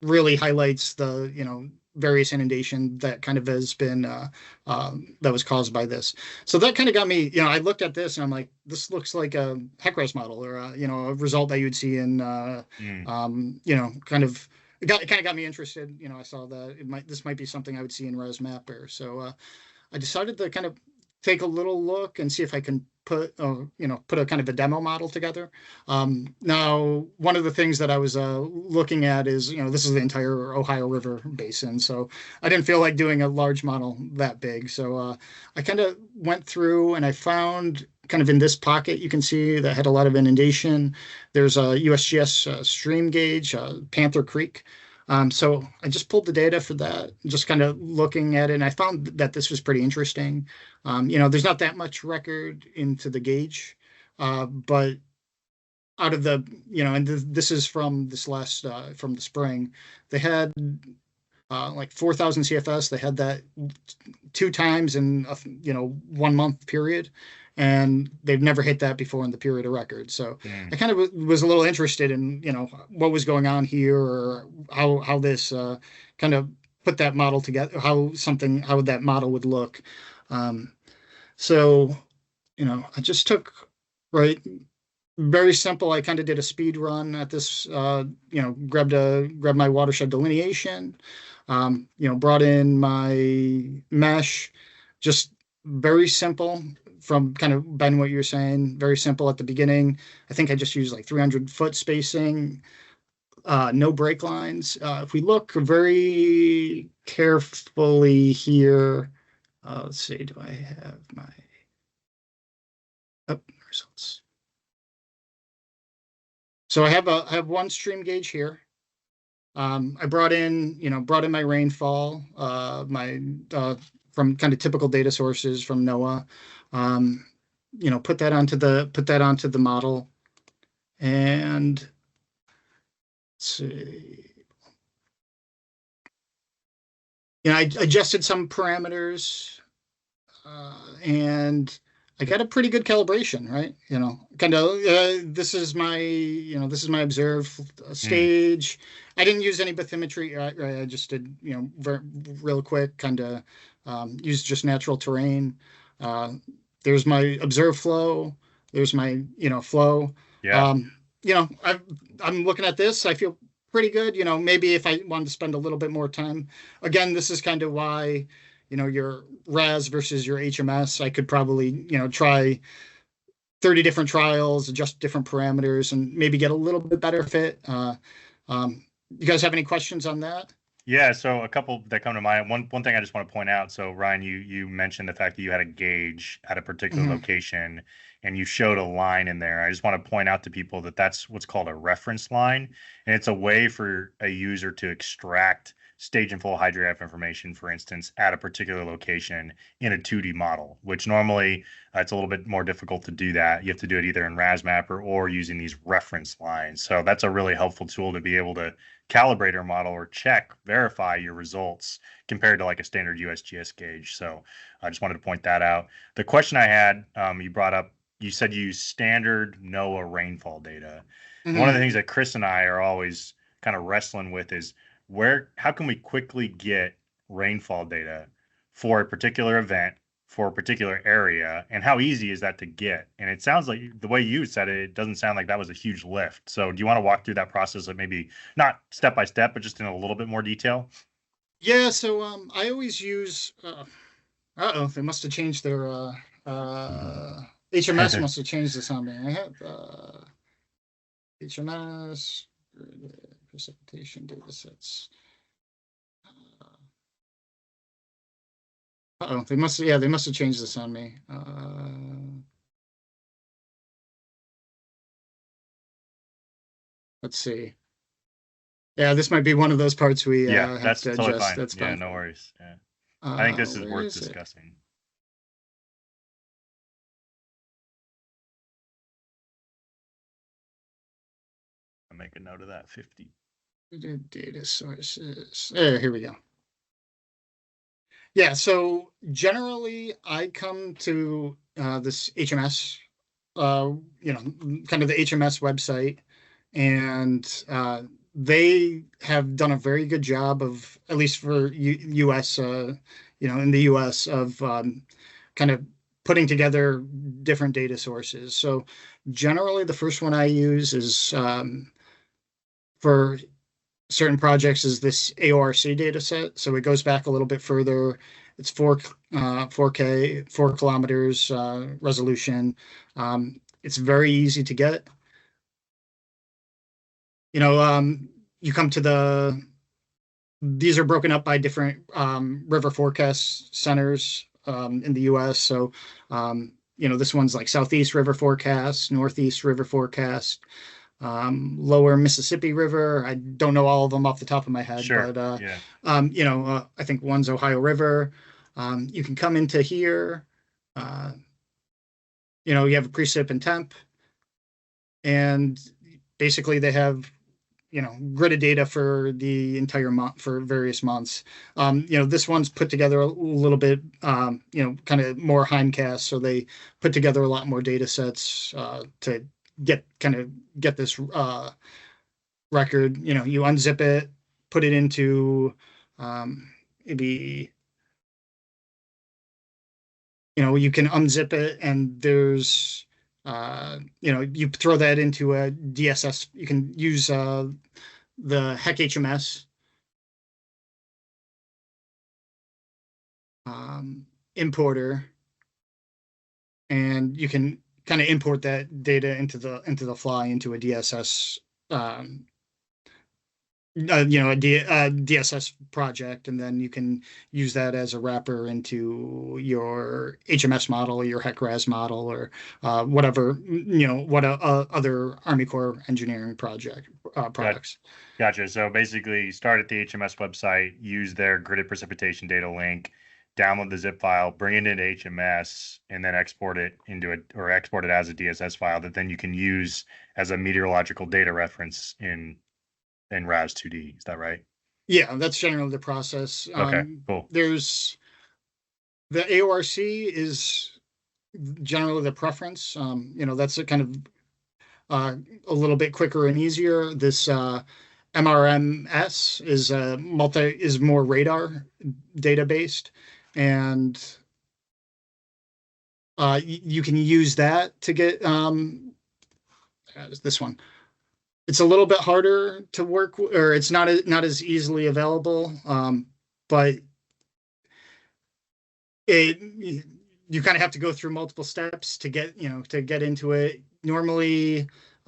really highlights the various inundation that kind of has been that was caused by this. So that kind of got me, I looked at this and I'm like, this looks like a HEC-RAS model, or a result that you would see in kind of got me interested. I saw that this might be something I would see in ResMapper. So I decided to kind of take a little look and see if I can put a kind of a demo model together. Now, one of the things that I was looking at is, this is the entire Ohio River basin. So I didn't feel like doing a large model that big. So I kind of went through and I found kind of in this pocket, you can see that had a lot of inundation. There's a USGS stream gauge, Panther Creek. So I just pulled the data for that, just kind of looking at it, and I found that this was pretty interesting. There's not that much record into the gauge, but out of the, and this is from this last, from the spring, they had like 4,000 CFS. They had that 2 times in, 1 month period. And they've never hit that before in the period of record. So I kind of was a little interested in, what was going on here, or how this kind of put that model together, how that model would look. So, I just took, very simple. I kind of did a speed run at this, grabbed my watershed delineation, brought in my mesh, just very simple. From kind of, Ben, what you're saying, very simple at the beginning. I think I just used like 300-foot spacing, no break lines. If we look very carefully here, let's see, do I have my results? So I have one stream gauge here. I brought in my rainfall, from kind of typical data sources from NOAA. Put that onto the model, and let's see. I adjusted some parameters, and I got a pretty good calibration, right? Kind of, this is my observed stage. I didn't use any bathymetry, right? I just did, real quick, kind of used just natural terrain. There's my observed flow. There's my, flow. Yeah. I'm looking at this. I feel pretty good. Maybe if I wanted to spend a little bit more time, again, this is kind of why, your RAS versus your HMS, I could probably, try 30 different trials, adjust different parameters, and maybe get a little bit better fit. You guys have any questions on that? Yeah, so a couple that come to mind. One thing I just want to point out. So Ryan, you mentioned the fact that you had a gauge at a particular location, and you showed a line in there. I just want to point out to people that that's what's called a reference line, and it's a way for a user to extract stage and flow hydrograph information, for instance, at a particular location in a 2D model, which normally it's a little bit more difficult to do that. You have to do it either in RASMapper or using these reference lines. So that's a really helpful tool to be able to calibrate your model or verify your results compared to like a standard USGS gauge. So I just wanted to point that out. The question I had, you brought up, you said you use standard NOAA rainfall data. One of the things that Chris and I are always kind of wrestling with is how can we quickly get rainfall data for a particular event, for a particular area, and how easy is that to get? And it sounds like the way you said it, it doesn't sound like that was a huge lift. So do you want to walk through that process of maybe not step by step, but just in a little bit more detail? Yeah, so I always use they must have changed their HMS must have changed this on me. I have HMS precipitation data sets. They must have changed this on me. Let's see. Yeah, this might be one of those parts we have that's to totally adjust. fine. That's fine. No worries. Yeah. I think this is worth discussing. I'll make a note of that. 50 data sources. Here we go. Yeah, so generally I come to this HMS, kind of the HMS website, and they have done a very good job of, at least for US, in the US, of kind of putting together different data sources. So generally the first one I use is for certain projects is this AORC data set. So it goes back a little bit further. It's 4K, 4 kilometers resolution. It's very easy to get. You come to these are broken up by different river forecast centers in the US. So, this one's like Southeast River Forecast, Northeast River Forecast, Lower Mississippi River. I don't know all of them off the top of my head, sure. But I think one's Ohio River. You can come into here. You have a precip and temp, and basically they have gridded data for the entire month, for various months. This one's put together a little bit, kind of more hindcast, so they put together a lot more data sets to get this record. You unzip it, put it into maybe, you can unzip it, and there's you throw that into a DSS. You can use the HEC-HMS importer, and you can kind of import that data into the fly into a DSS DSS project, and then you can use that as a wrapper into your HMS model, your HEC-RAS model, or whatever, what other Army Corps engineering products. Gotcha. So basically, start at the HMS website, use their gridded precipitation data link, download the zip file, bring it into HMS, and then export it as a DSS file that then you can use as a meteorological data reference in RAS 2D. Is that right? Yeah, that's generally the process. Okay, cool. There's the AORC is generally the preference. That's a kind of a little bit quicker and easier. This MRMS is more radar data based, and you can use that to get this one. It's a little bit harder to work, or it's not as easily available, but you kind of have to go through multiple steps to get into it. Normally, you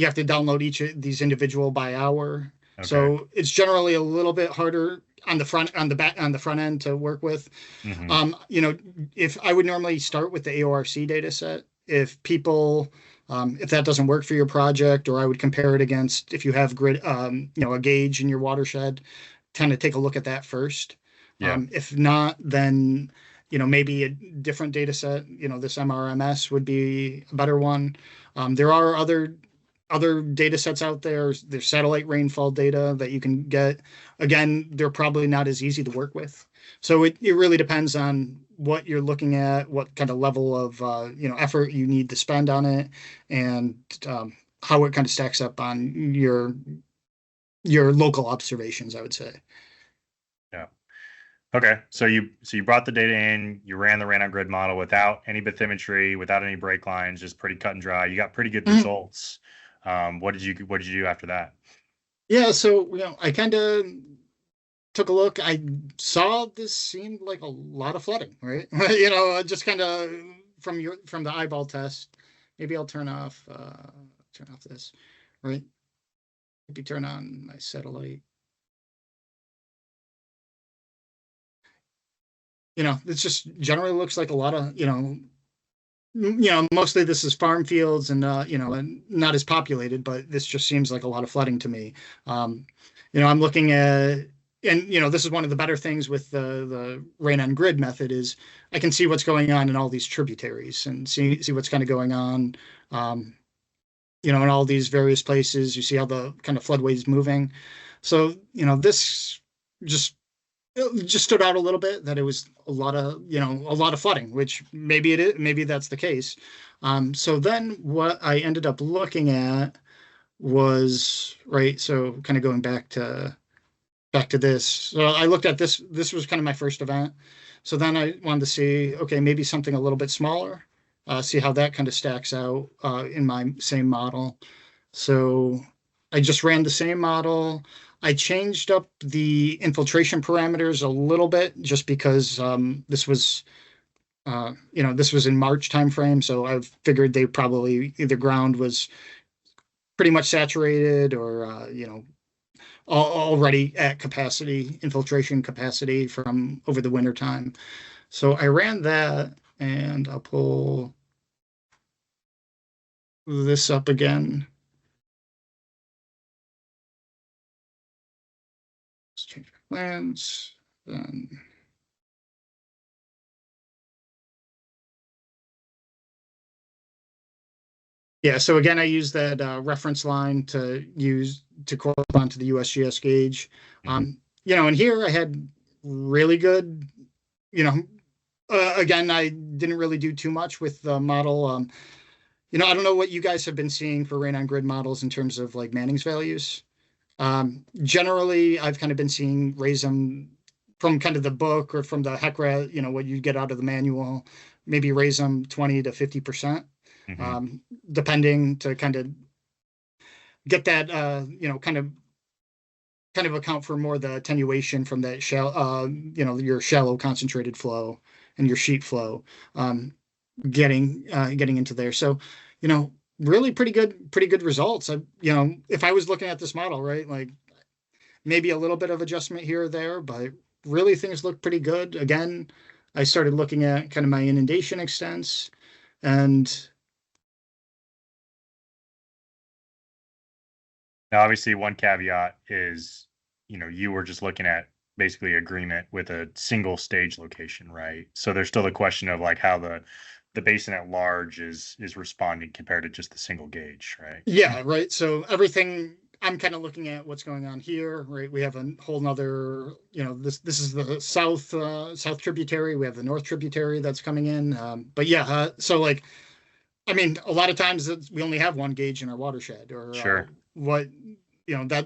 have to download each of these individual by hour. Okay. So it's generally a little bit harder on the front end to work with. Mm-hmm. If I would normally start with the AORC data set, if that doesn't work for your project, or I would compare it against if you have a gauge in your watershed, kind of take a look at that first. Yeah. If not, then maybe a different data set. This MRMS would be a better one. There are other data sets out there. There's satellite rainfall data that you can get. Again, they're probably not as easy to work with. So it really depends on what you're looking at, what kind of level of effort you need to spend on it, and how it kind of stacks up on your local observations, I would say. Yeah. Okay. So you brought the data in, you ran the rain on grid model without any bathymetry, without any break lines, just pretty cut and dry. You got pretty good results. What did you do after that? Yeah, so I kind of took a look. I saw this seemed like a lot of flooding, right? Just kind of from the eyeball test. Maybe I'll turn off this, right? Maybe turn on my satellite. It just generally looks like a lot of mostly this is farm fields and and not as populated, but this just seems like a lot of flooding to me. I'm looking at, and this is one of the better things with the rain on grid method is I can see what's going on in all these tributaries and see what's kind of going on, in all these various places. You see how the kind of floodway is moving. So this just stood out a little bit, that it was a lot of flooding, which maybe it is, maybe that's the case. So then what I ended up looking at was, right, so kind of going back to this. So I looked at this. This was kind of my first event. So then I wanted to see, okay, maybe something a little bit smaller, see how that kind of stacks out in my same model. So I just ran the same model. I changed up the infiltration parameters a little bit just because this was in March timeframe. So I figured they probably either ground was pretty much saturated or, already at capacity, infiltration capacity from over the winter time. So I ran that, and I'll pull this up again. Let's change my plans. Yeah, so again, I use that reference line to correspond to the USGS gauge. And here I had really good, again, I didn't really do too much with the model. I don't know what you guys have been seeing for rain on grid models in terms of like Manning's values. Generally, I've kind of been seeing raise them from kind of the book or from the HEC-RAS, what you get out of the manual, maybe raise them 20 to 50%. Mm-hmm. Depending, to kind of get that, kind of account for more the attenuation from that your shallow concentrated flow and your sheet flow, getting into there. So, really pretty good results. If I was looking at this model, right, like maybe a little bit of adjustment here or there, but really things look pretty good. Again, I started looking at kind of my inundation extents, and now obviously one caveat is, you were just looking at basically agreement with a single stage location, right? So there's still the question of like how the basin at large is responding compared to just the single gauge, right? Yeah, right. So everything, I'm kind of looking at what's going on here, right? We have a whole nother, this is the south tributary. We have the north tributary that's coming in. But yeah, so like, I mean, a lot of times we only have one gauge in our watershed, or Sure.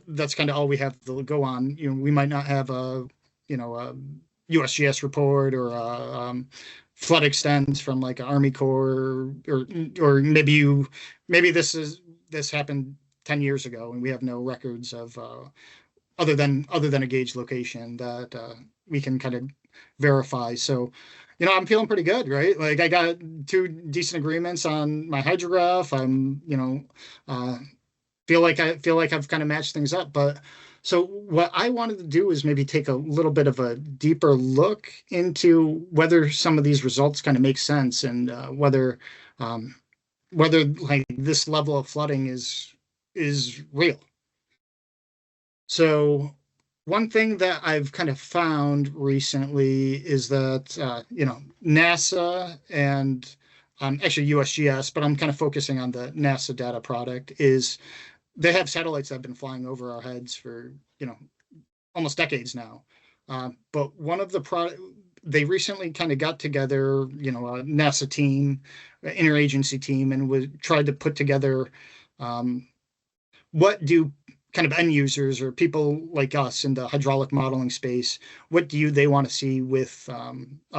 that's kind of all we have to go on. We might not have a USGS report or a flood extents from like an Army Corps, or maybe this happened 10 years ago and we have no records of other than a gauge location that we can kind of verify. So I'm feeling pretty good, right? Like I got 2 decent agreements on my hydrograph. I'm feel like I've kind of matched things up. But so what I wanted to do is maybe take a little bit of a deeper look into whether some of these results kind of make sense, and whether like this level of flooding is real. So one thing that I've kind of found recently is that NASA and actually USGS, but I'm kind of focusing on the NASA data product, is they have satellites that have been flying over our heads for almost decades now. But one of they recently kind of got together, a NASA team, interagency team, and tried to put together what do kind of end users or people like us in the hydraulic modeling space, what do they want to see with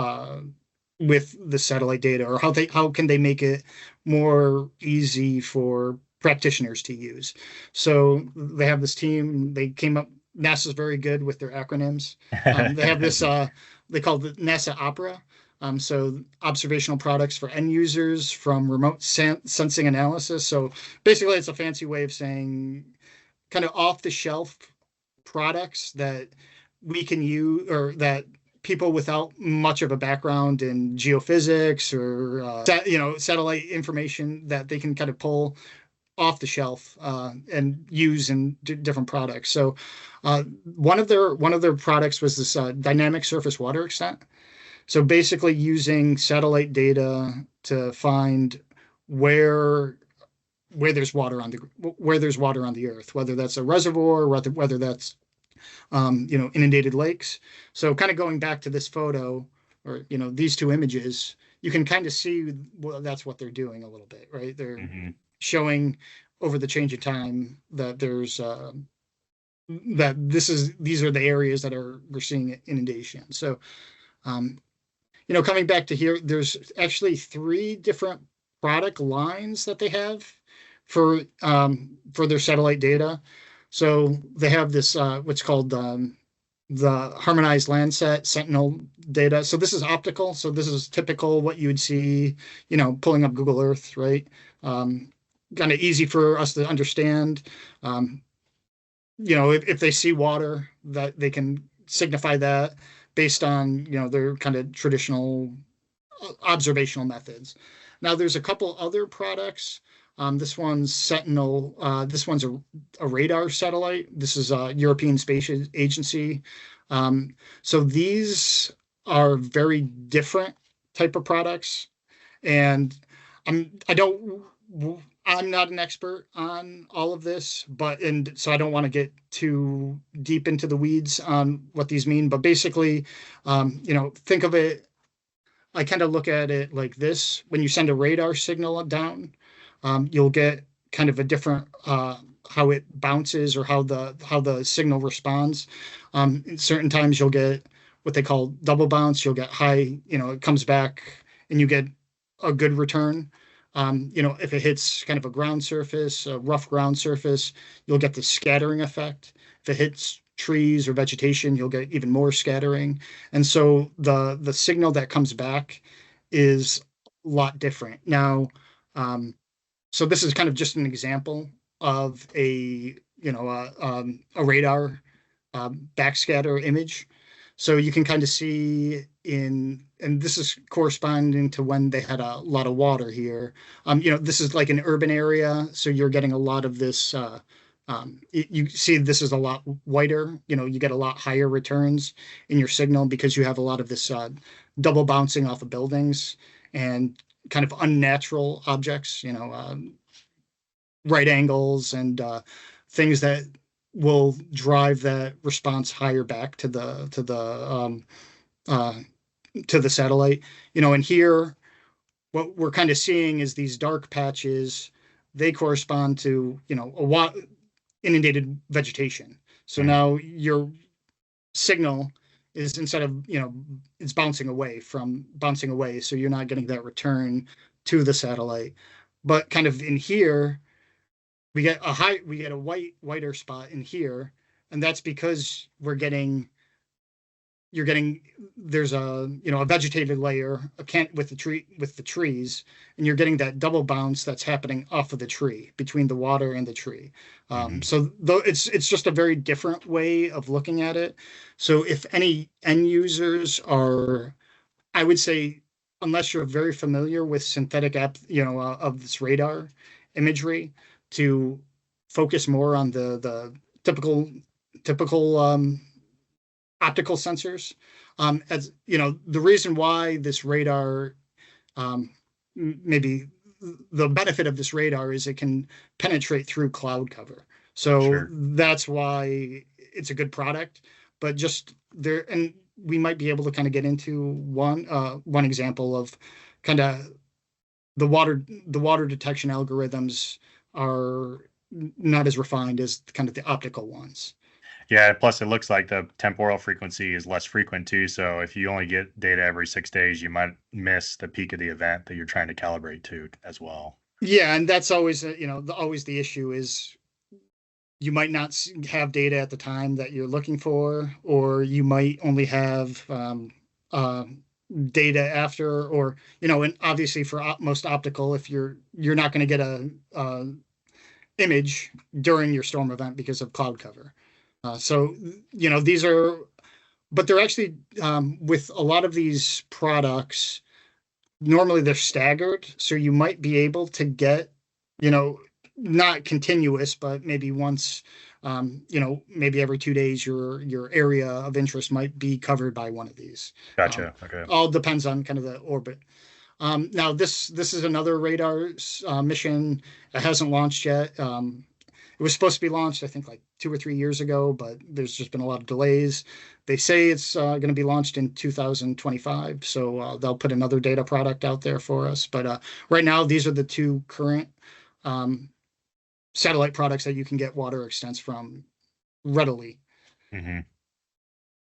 the satellite data, or how can they make it more easy for practitioners to use? So they have this team. They came up. NASA's very good with their acronyms. They have this. They call it NASA Opera. So observational products for end users from remote sensing analysis. So basically, it's a fancy way of saying kind of off-the-shelf products that we can use, or that people without much of a background in geophysics or satellite information, that they can kind of pull off the shelf and use in different products. So one of their products was this dynamic surface water extent. So basically using satellite data to find where there's water on the earth, whether that's a reservoir, whether that's inundated lakes. So kind of going back to this photo, or these 2 images, you can kind of see, well, that's what they're doing a little bit, right? They're showing over the change of time that there's these are the areas that we're seeing inundation. So coming back to here, there's actually 3 different product lines that they have for their satellite data. So they have this what's called the harmonized Landsat Sentinel data. So this is optical. So this is typical what you would see, pulling up Google Earth, right? Kind of easy for us to understand. If they see water, that they can signify that based on their kind of traditional observational methods. Now there's a couple other products. This one's Sentinel. This one's a radar satellite. This is a European Space Agency. So these are very different type of products, and I'm not an expert on all of this, so I don't want to get too deep into the weeds on what these mean. But basically, think of it. I kind of look at it like this: when you send a radar signal down, you'll get kind of a different how it bounces, or how the signal responds. Certain times you'll get what they call double bounce. You'll get high, it comes back and you get a good return. If it hits kind of a ground surface, a rough ground surface, you'll get the scattering effect. If it hits trees or vegetation, you'll get even more scattering. And so the signal that comes back is a lot different. Now, so this is kind of just an example of a radar backscatter image. So you can kind of see and this is corresponding to when they had a lot of water here. This is like an urban area, so you're getting a lot of this. You see, this is a lot whiter. You get a lot higher returns in your signal because you have a lot of this double bouncing off of buildings and kind of unnatural objects. Right angles and things that will drive that response higher back to the satellite. And here what we're kind of seeing is these dark patches. They correspond to inundated vegetation. So now your signal is, instead of it's bouncing away, so you're not getting that return to the satellite. But kind of in here we get a whiter spot in here, and that's because there's a vegetated layer with the trees, and you're getting that double bounce that's happening off of the tree, between the water and the tree. So though it's just a very different way of looking at it. So if any end users are, I would say, unless you're very familiar with synthetic of this radar imagery, to focus more on the typical optical sensors. As the reason why this radar, maybe the benefit of this radar is it can penetrate through cloud cover. So sure, that's why it's a good product. But just there, and we might be able to kind of get into one example of kind of the water detection algorithms are not as refined as kind of the optical ones. Yeah, plus it looks like the temporal frequency is less frequent too. So if you only get data every 6 days, you might miss the peak of the event that you're trying to calibrate to as well. Yeah, and that's always always the issue is you might not have data at the time that you're looking for, or you might only have data after, or and obviously for most optical, if you're not going to get a image during your storm event because of cloud cover. So these are, but they're actually with a lot of these products, normally they're staggered, so you might be able to get not continuous, but maybe once, maybe every 2 days, your area of interest might be covered by one of these. Gotcha. Okay. All depends on kind of the orbit. Now this is another radar mission. It hasn't launched yet. It was supposed to be launched, I think, like 2 or 3 years ago, but there's just been a lot of delays. They say it's going to be launched in 2025, so they'll put another data product out there for us. But right now, these are the 2 current satellite products that you can get water extents from readily. Mm-hmm.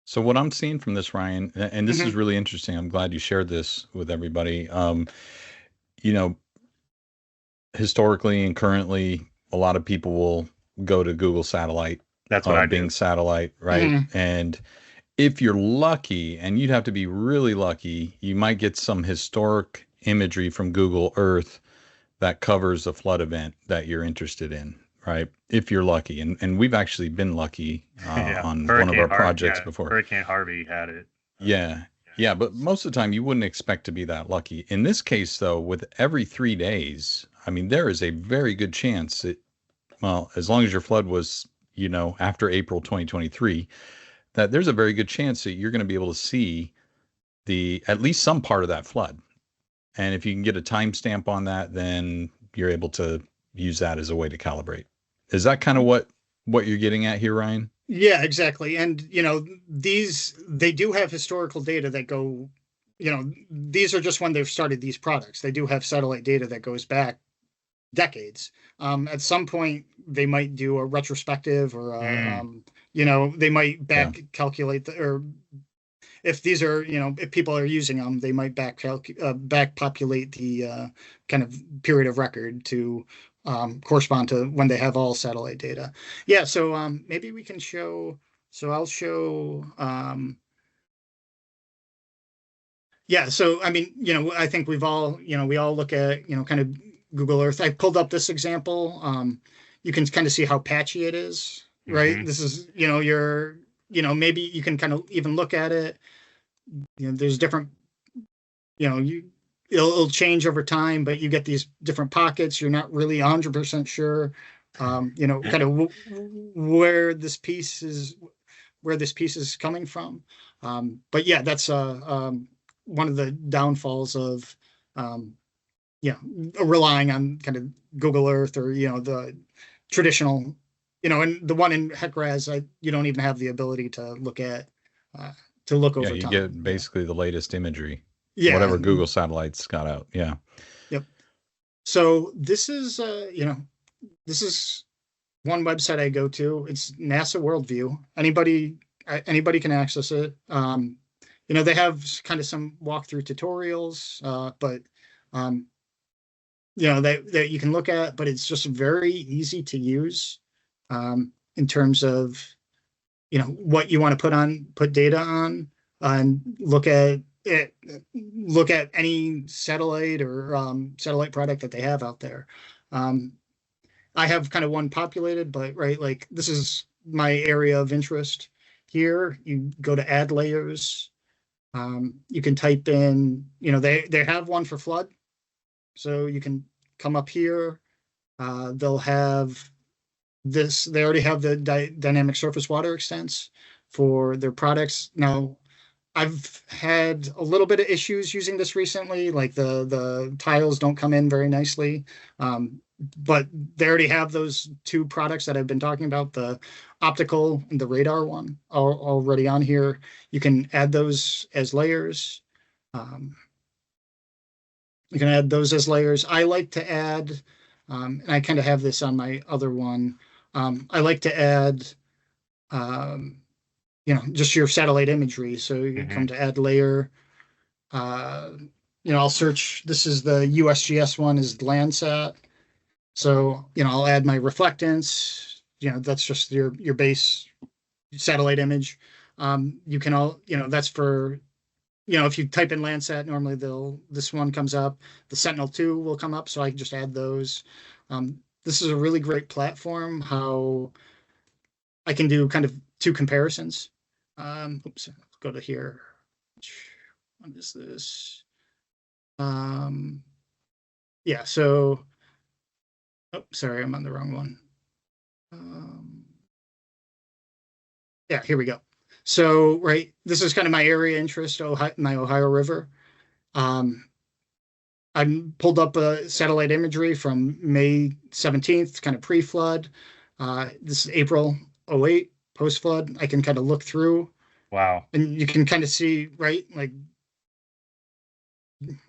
So what I'm seeing from this, Ryan, and this is really interesting. I'm glad you shared this with everybody. Historically and currently, a lot of people will go to Google Satellite. That's what I Bing do. Satellite, right? And if you're lucky, and you'd have to be really lucky, you might get some historic imagery from Google Earth that covers a flood event that you're interested in, right? If you're lucky. And we've actually been lucky on one of our projects before. Hurricane Harvey had it. Yeah, but most of the time you wouldn't expect to be that lucky. In this case, though, with every 3 days, I mean, there is a very good chance that, well, as long as your flood was, after April 2023, that there's a very good chance that you're going to be able to see at least some part of that flood. And if you can get a timestamp on that, then you're able to use that as a way to calibrate. Is that kind of what you're getting at here, Ryan? Yeah, exactly. And, they do have historical data that go, these are just when they've started these products. They do have satellite data that goes back decades. At some point, they might do a retrospective, or, they might calculate or if these are, if people are using them, they might back populate the kind of period of record to correspond to when they have all satellite data. Yeah, so maybe we can show. So I'll show. Yeah, so I mean, I think we've all, we all look at, kind of Google Earth. I pulled up this example. You can kind of see how patchy it is, right? Mm-hmm. This is, maybe you can kind of even look at it. There's different, it'll change over time, but you get these different pockets. You're not really 100% sure, kind of where this piece is coming from. But yeah, that's one of the downfalls of, relying on kind of Google Earth or, the traditional, and the one in HEC-RAS, you don't even have the ability to look at, over you time. get basically the latest imagery. Yeah. Whatever Google satellites got out. Yeah. Yep. So this is, this is one website I go to. It's NASA Worldview. Anybody can access it. They have kind of some walkthrough tutorials, but that you can look at, but it's just very easy to use in terms of what you want to put data on, and look at it, look at any satellite or satellite product that they have out there. I have kind of one populated, but right, like this is my area of interest. Here you go to add layers. You can type in, they have one for flood. So you can come up here. They'll have this. They already have the dynamic surface water extents for their products. Now, I've had a little bit of issues using this recently. Like the tiles don't come in very nicely. But they already have those two products that I've been talking about, the optical and the radar one, already on here. You can add those as layers. You can add those as layers. I like to add, and I kind of have this on my other one. I like to add, just your satellite imagery. So you come to add layer. I'll search. This is the USGS one, is Landsat. So, I'll add my reflectance. That's just your base satellite image. You can that's for, if you type in Landsat, normally this one comes up. The Sentinel-2 will come up, so I can just add those. This is a really great platform, how I can do kind of two comparisons. Oops, let's go to here. What is this? Yeah, so, oh, sorry, I'm on the wrong one. Yeah, here we go. So, right, this is kind of my area interest, my Ohio River. I pulled up a satellite imagery from May 17th, kind of pre-flood. This is April 08, post-flood. I can kind of look through. Wow. And you can kind of see, right, like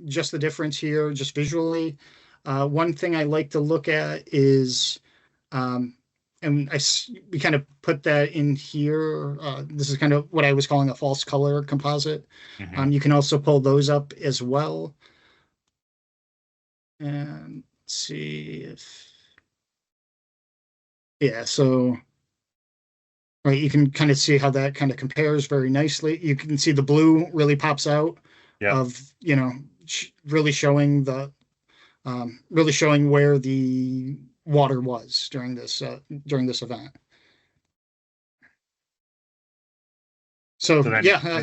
just the difference here, just visually. One thing I like to look at is, and we kind of put that in here. This is kind of what I was calling a false color composite. You can also pull those up as well. And let's see if, yeah, so, right, you can kind of see how that kind of compares very nicely. You can see the blue really pops out of, really showing where the water was during this event. So then, yeah,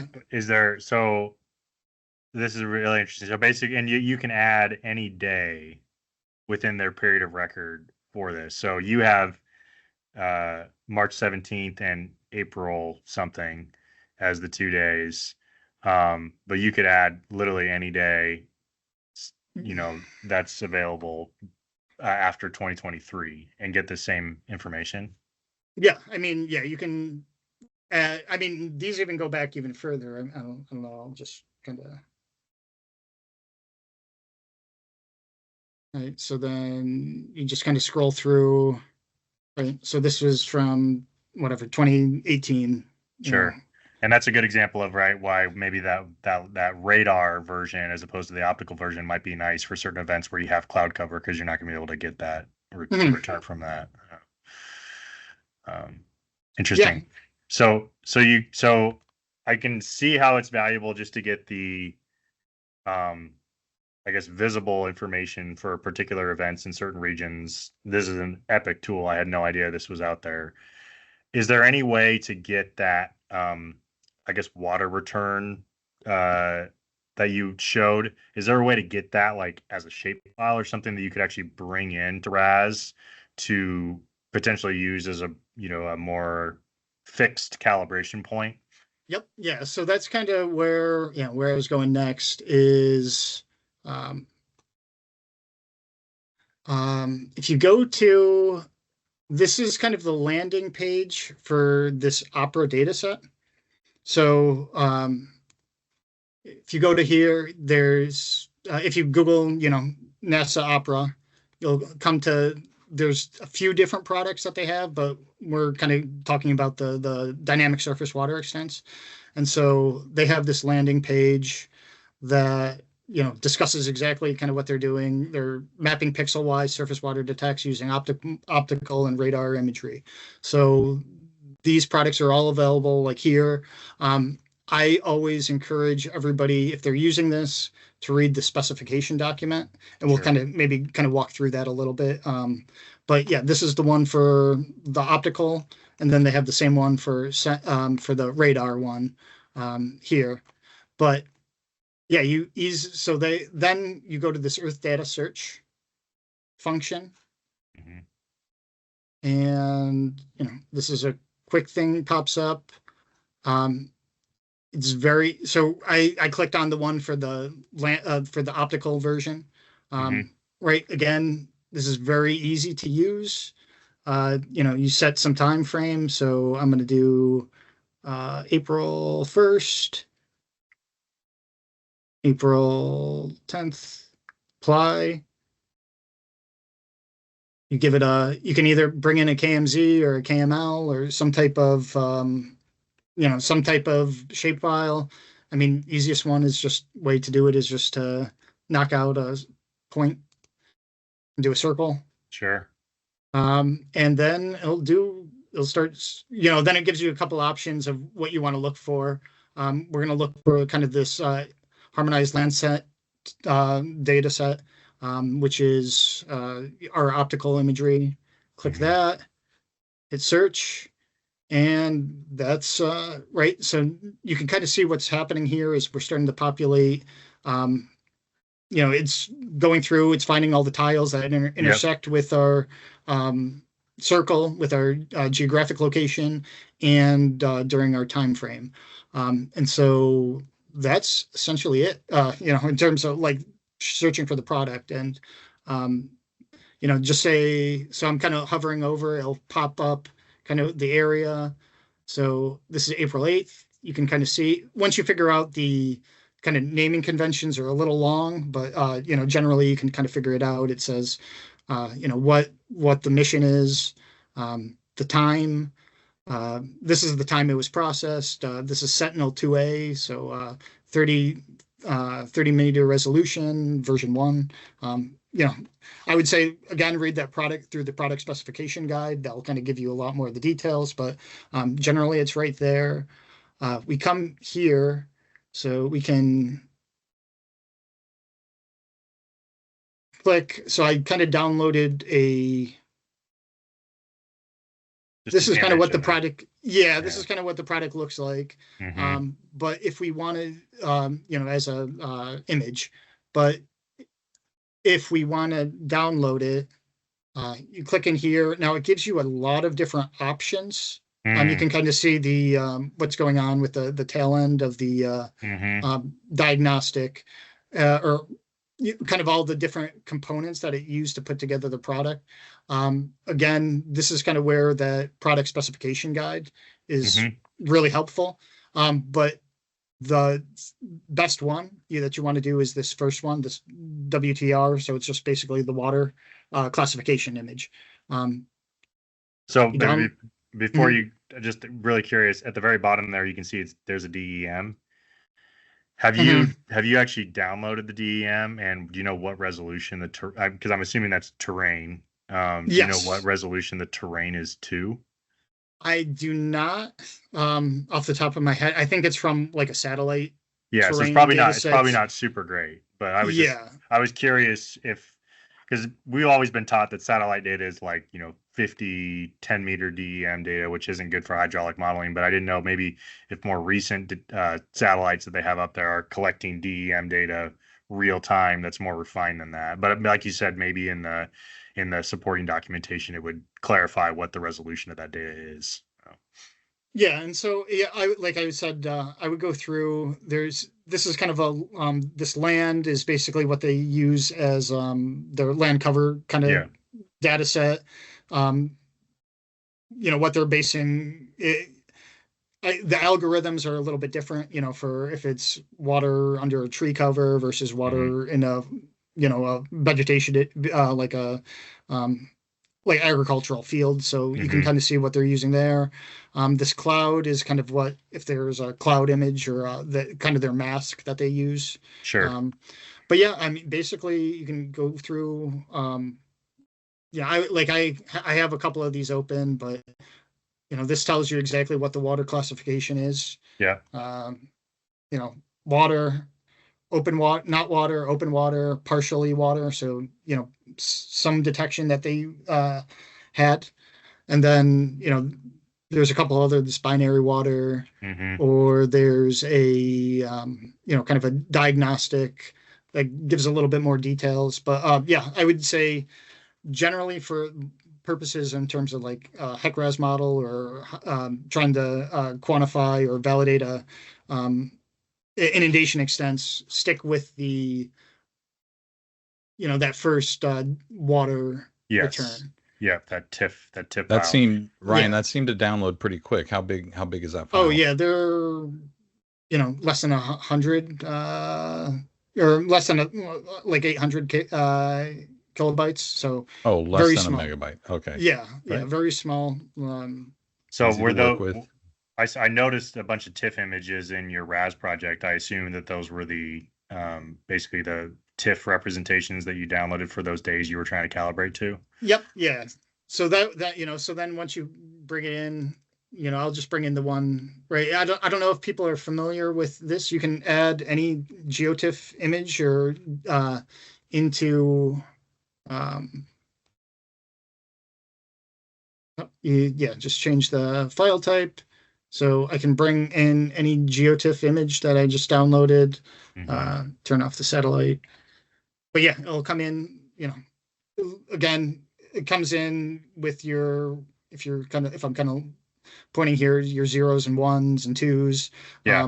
this is really interesting. So basically, and you can add any day within their period of record for this. So you have March 17th and April something as the 2 days. But you could add literally any day, that's available after 2023 and get the same information. Yeah, I mean, yeah, you can. I mean, these even go back even further. I don't know. I'll just kind of. Right, so then you just kind of scroll through. Right, so this was from whatever 2018. Sure. And that's a good example of why maybe that radar version as opposed to the optical version might be nice for certain events where you have cloud cover, because you're not going to be able to get that return from that. Interesting. Yeah. So I can see how it's valuable just to get the I guess, visible information for particular events in certain regions. This is an epic tool. I had no idea this was out there. Is there any way to get that, I guess, water return that you showed? Is there a way to get that like as a shapefile or something that you could actually bring into RAS to potentially use as a, a more fixed calibration point? Yep. Yeah. So that's kind of where, where I was going next is, if you go to, this is kind of the landing page for this Opera data set. So if you go to here, there's, if you Google, NASA Opera, you'll come to, there's a few different products that they have, but we're kind of talking about the dynamic surface water extents. And so they have this landing page that, discusses exactly kind of what they're doing. They're mapping pixel-wise surface water detects using optical and radar imagery. So these products are all available like here. I always encourage everybody, if they're using this, to read the specification document, and we'll maybe walk through that a little bit. But yeah, this is the one for the optical, and then they have the same one for the radar one here. But yeah, then you go to this Earth data search function, and this is a quick thing pops up. It's so I clicked on the one for the optical version. Right, again, this is very easy to use. You set some time frame, so I'm going to do April 1st, April 10th, apply. You give it you can either bring in a KMZ or a KML or some type of shapefile. I mean, easiest one is just way to do it is just to knock out a point and do a circle. Sure. And then it'll start, then it gives you a couple options of what you want to look for. We're going to look for kind of this harmonized Landsat data set, which is our optical imagery. Click that, hit search. And that's right. So you can kind of see what's happening here is we're starting to populate. It's going through, it's finding all the tiles that intersect with our circle, with our geographic location, and during our time frame. And so that's essentially it, in terms of like searching for the product. And, just say, so I'm kind of hovering over, it'll pop up kind of the area. So this is April 8th. You can kind of see, once you figure out the kind of naming conventions are a little long, but, generally you can kind of figure it out. It says, what the mission is, the time. This is the time it was processed. This is Sentinel 2A, so 30 millimeter resolution, version 1. I would say, again, read that product through the product specification guide. That'll kind of give you a lot more of the details, but generally it's right there. We come here, so we can click. So I kind of downloaded this is kind of what the product, this is kind of what the product looks like. But if we wanted, as a image, but if we want to download it, you click in here. Now it gives you a lot of different options. You can kind of see the what's going on with the tail end of the diagnostic, or kind of all the different components that it used to put together the product. Again, this is kind of where that product specification guide is really helpful. But the best one that you want to do is this first one, this WTR. So it's just basically the water classification image. So maybe before you, just really curious, at the very bottom there, you can see there's a DEM. Have you actually downloaded the DEM, and do you know what resolution because I'm assuming that's terrain. Do you know what resolution the terrain is to? I do not, off the top of my head. I think it's from like a satellite. Yeah, so it's probably not super great. but I was curious if, because we've always been taught that satellite data is like, 50, 10 meter DEM data, which isn't good for hydraulic modeling. But I didn't know maybe if more recent satellites that they have up there are collecting DEM data real time that's more refined than that. But like you said, maybe in the supporting documentation, it would clarify what the resolution of that data is. Yeah, and so like I said, I would go through. This is kind of a this land is basically what they use as their land cover kind of data set. What they're basing it. The algorithms are a little bit different, for if it's water under a tree cover versus water in a vegetation, like agricultural field. So you can kind of see what they're using there. This cloud is kind of what, if there's a cloud image or kind of their mask that they use. Sure. But yeah, I mean, basically you can go through, I have a couple of these open, but this tells you exactly what the water classification is. Yeah. Water, open water, not water, open water, partially water. So, some detection that they had. And then, there's a couple other, this binary water, or there's a, kind of a diagnostic that gives a little bit more details. But I would say generally for purposes in terms of like HEC-RAS model or trying to quantify or validate a inundation extents, stick with the that first water return. Yeah, that TIFF that file. seemed that seemed to download pretty quick. How big is that file? Oh yeah, they're less than 100 or less than like 800 kilobytes. So less than a megabyte. Okay. Yeah, very small. So were those? I noticed a bunch of TIFF images in your RAS project. I assume that those were the basically the TIFF representations that you downloaded for those days you were trying to calibrate to. Yep. Yeah. So that so then once you bring it in, I'll just bring in the one, right? I don't know if people are familiar with this. You can add any GeoTIFF image or into just change the file type. So I can bring in any GeoTIFF image that I just downloaded, turn off the satellite. But yeah, it'll come in, again, it comes in with if I'm kind of pointing here, your zeros and ones and twos. Yeah.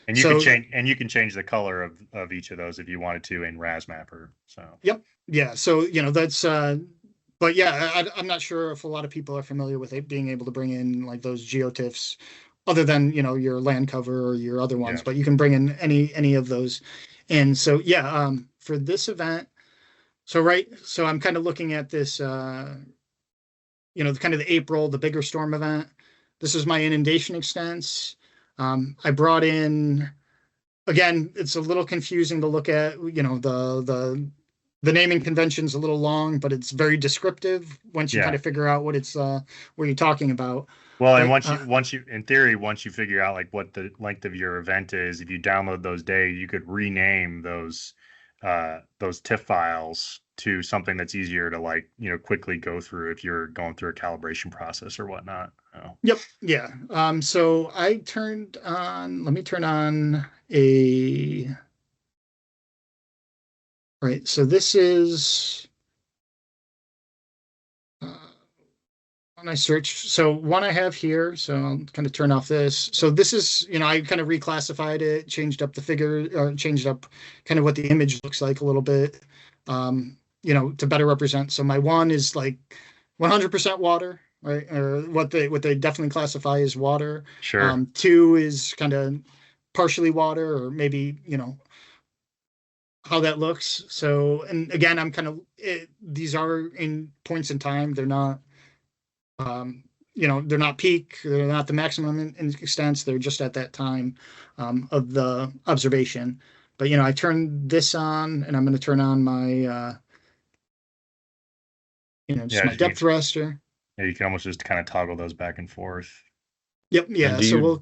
And you can change the color of each of those if you wanted to in RAS Mapper. So yep. Yeah. So that's but yeah, I'm not sure if a lot of people are familiar with it, being able to bring in like those GeoTIFFs other than your land cover or your other ones, but you can bring in any of those. And so for this event, so I'm kind of looking at this kind of the April, the bigger storm event. This is my inundation extents. I brought in, again, it's a little confusing to look at, the naming convention's a little long, but it's very descriptive once you kind of figure out what you're talking about. Well, and once you figure out like what the length of your event is, if you download those days, you could rename those TIFF files to something that's easier to quickly go through if you're going through a calibration process or whatnot. Oh. Yep. Yeah. So let me turn on a, right. So this is, when I search, so one I have here, so I'll kind of turn off this. So this is, I kind of reclassified it, changed up the figure, or changed up kind of what the image looks like a little bit, to better represent. So my one is like 100% water, right? Or what they definitely classify as water. Sure. Two is kind of partially water, or maybe, how that looks. So, and again, I'm kind of, these are in points in time. They're not, they're not peak, they're not the maximum in extents. They're just at that time of the observation. But, I turned this on, and I'm going to turn on my, my depth raster. Yeah, you can almost just kind of toggle those back and forth. Yep. Yeah. Do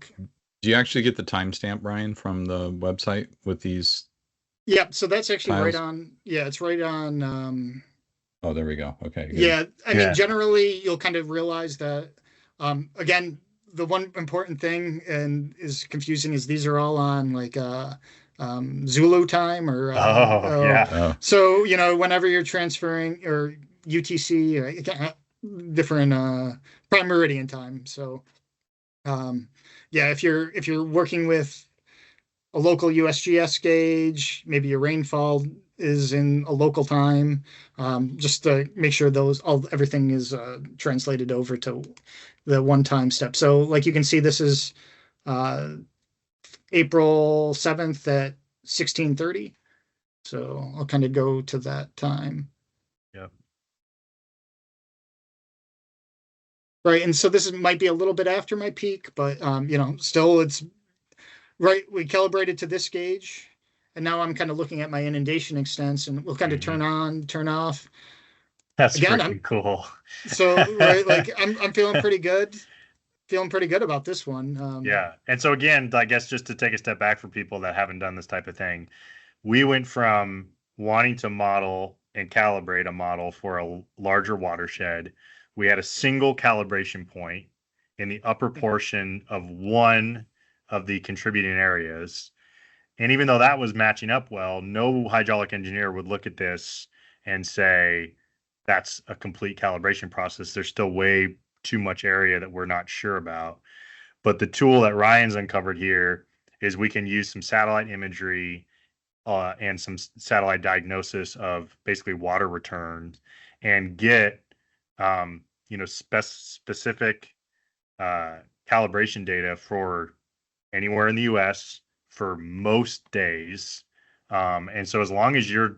you actually get the timestamp, Brian, from the website with these? Yeah, so that's actually tiles? right on. Yeah, it's right on. Oh, there we go. Okay, good. Yeah, I mean, generally, you'll kind of realize that. Again, the one important thing and is confusing is these are all on like Zulu time or Oh. so whenever you're transferring or UTC or different prime meridian time. So yeah, if you're working with a local USGS gauge, maybe your rainfall is in a local time, just to make sure everything is translated over to the one time step. So like you can see, this is uh, April 7th at 16:30. So I'll kind of go to that time. Yep. Right. And so might be a little bit after my peak, but still it's right. We calibrated to this gauge. And now I'm kind of looking at my inundation extents, and we'll kind of turn on, turn off. That's again, freaking cool. So right, like I'm feeling pretty good. Feeling pretty good about this one. Yeah. And so again, I guess just to take a step back for people that haven't done this type of thing, we went from wanting to model and calibrate a model for a larger watershed. We had a single calibration point in the upper portion of one of the contributing areas. And even though that was matching up well, no hydraulic engineer would look at this and say, that's a complete calibration process. There's still way too much area that we're not sure about. But the tool that Ryan's uncovered here is we can use some satellite imagery and some satellite diagnosis of basically water returns and get, specific calibration data for anywhere in the U.S. for most days. And so as long as you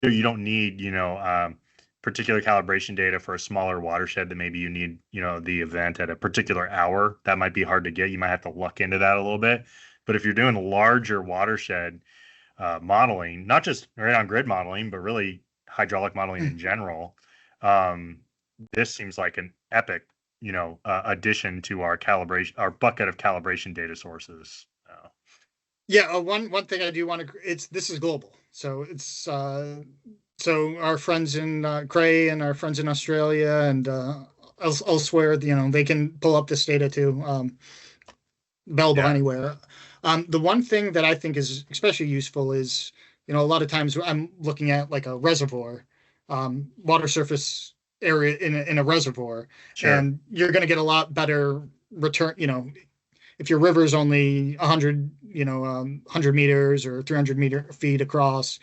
don't need, particular calibration data for a smaller watershed that maybe you need, the event at a particular hour, that might be hard to get. You might have to luck into that a little bit. But if you're doing larger watershed modeling, not just right on grid modeling, but really hydraulic modeling in general, this seems like an epic, addition to our bucket of calibration data sources. Yeah, one thing I do want to this is global, so it's so our friends in Cray and our friends in Australia and elsewhere, they can pull up this data too, available anywhere. The one thing that I think is especially useful is, a lot of times I'm looking at like a reservoir, water surface area in a reservoir, and you're going to get a lot better return, if your river is only 100, 100 meters or 300 feet across,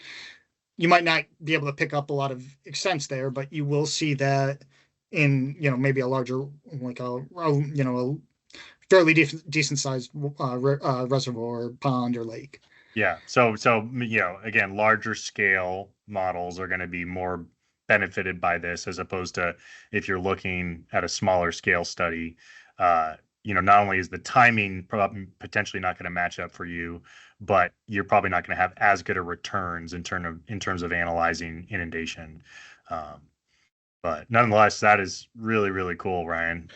you might not be able to pick up a lot of extents there, but you will see that in, maybe a larger, like a fairly decent sized reservoir, pond, or lake. Yeah. So again, larger scale models are going to be more benefited by this as opposed to if you're looking at a smaller scale study. Not only is the timing potentially not going to match up for you, but you're probably not going to have as good a returns in terms of analyzing inundation. But nonetheless, that is really, really cool, Ryan.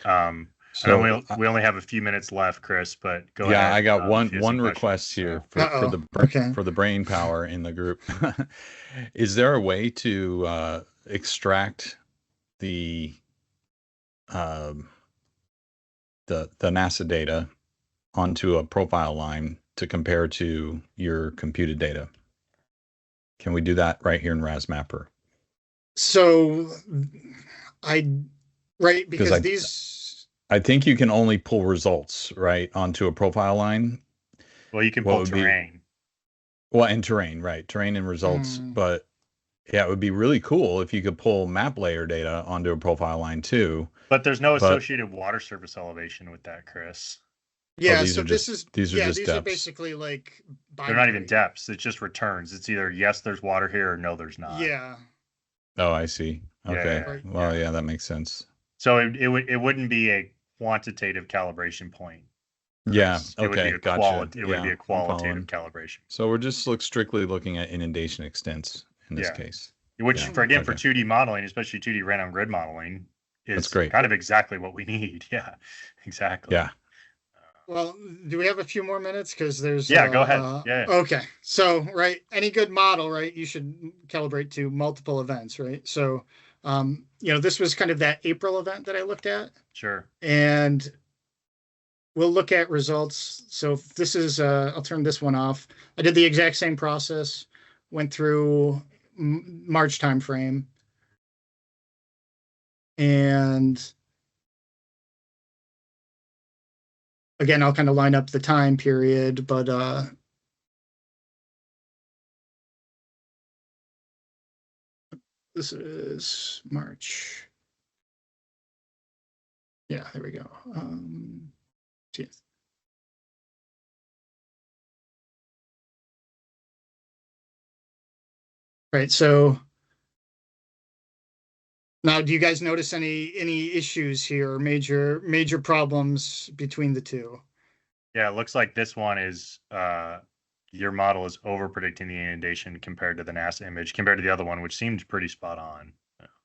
So we only have a few minutes left, Chris, but go ahead. Yeah, I got one request here for the brain power in the group. Is there a way to extract the NASA data onto a profile line to compare to your computed data? Can we do that right here in RAS Mapper? So because I think you can only pull results right onto a profile line. Well, you can pull terrain. And terrain, right? Terrain and results. But yeah, it would be really cool if you could pull map layer data onto a profile line too. But there's no associated water surface elevation with that, Chris. Yeah, these are just depths. Are basically like binary. They're not even depths. It's just returns. It's either yes, there's water here, or no, there's not. Yeah. Oh, I see. Okay. Yeah. Well, yeah, that makes sense. So it wouldn't be a quantitative calibration point. Yeah. It Okay. Gotcha. It would be a qualitative calibration. So we're just strictly looking at inundation extents in this case. Which for 2D modeling, especially 2D rain on grid modeling, is That's great. Kind of exactly what we need. Yeah, exactly. Yeah. Well, do we have a few more minutes? Because there's yeah, go ahead. Yeah. Okay. So, right, any good model, right, you should calibrate to multiple events, right? So, this was kind of that April event that I looked at. Sure. And we'll look at results. So if this is, I'll turn this one off. I did the exact same process, went through March timeframe, and again, I'll kind of line up the time period, but this is March. Yeah, there we go. Geez. Right, so now do you guys notice any issues here, major problems between the two? Yeah, it looks like this one is your model is over predicting the inundation compared to the NASA image, compared to the other one, which seemed pretty spot on.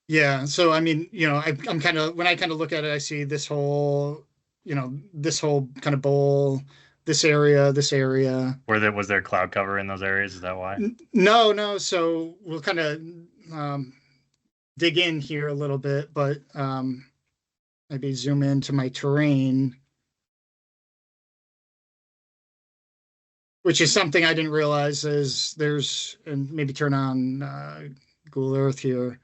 Yeah. So, I mean, I'm kind of, when I kind of look at it, I see this whole kind of bowl, this area. Was there cloud cover in those areas? Is that why? No. So we'll kind of dig in here a little bit, but maybe zoom into my terrain, which is something I didn't realize is and maybe turn on Google Earth here.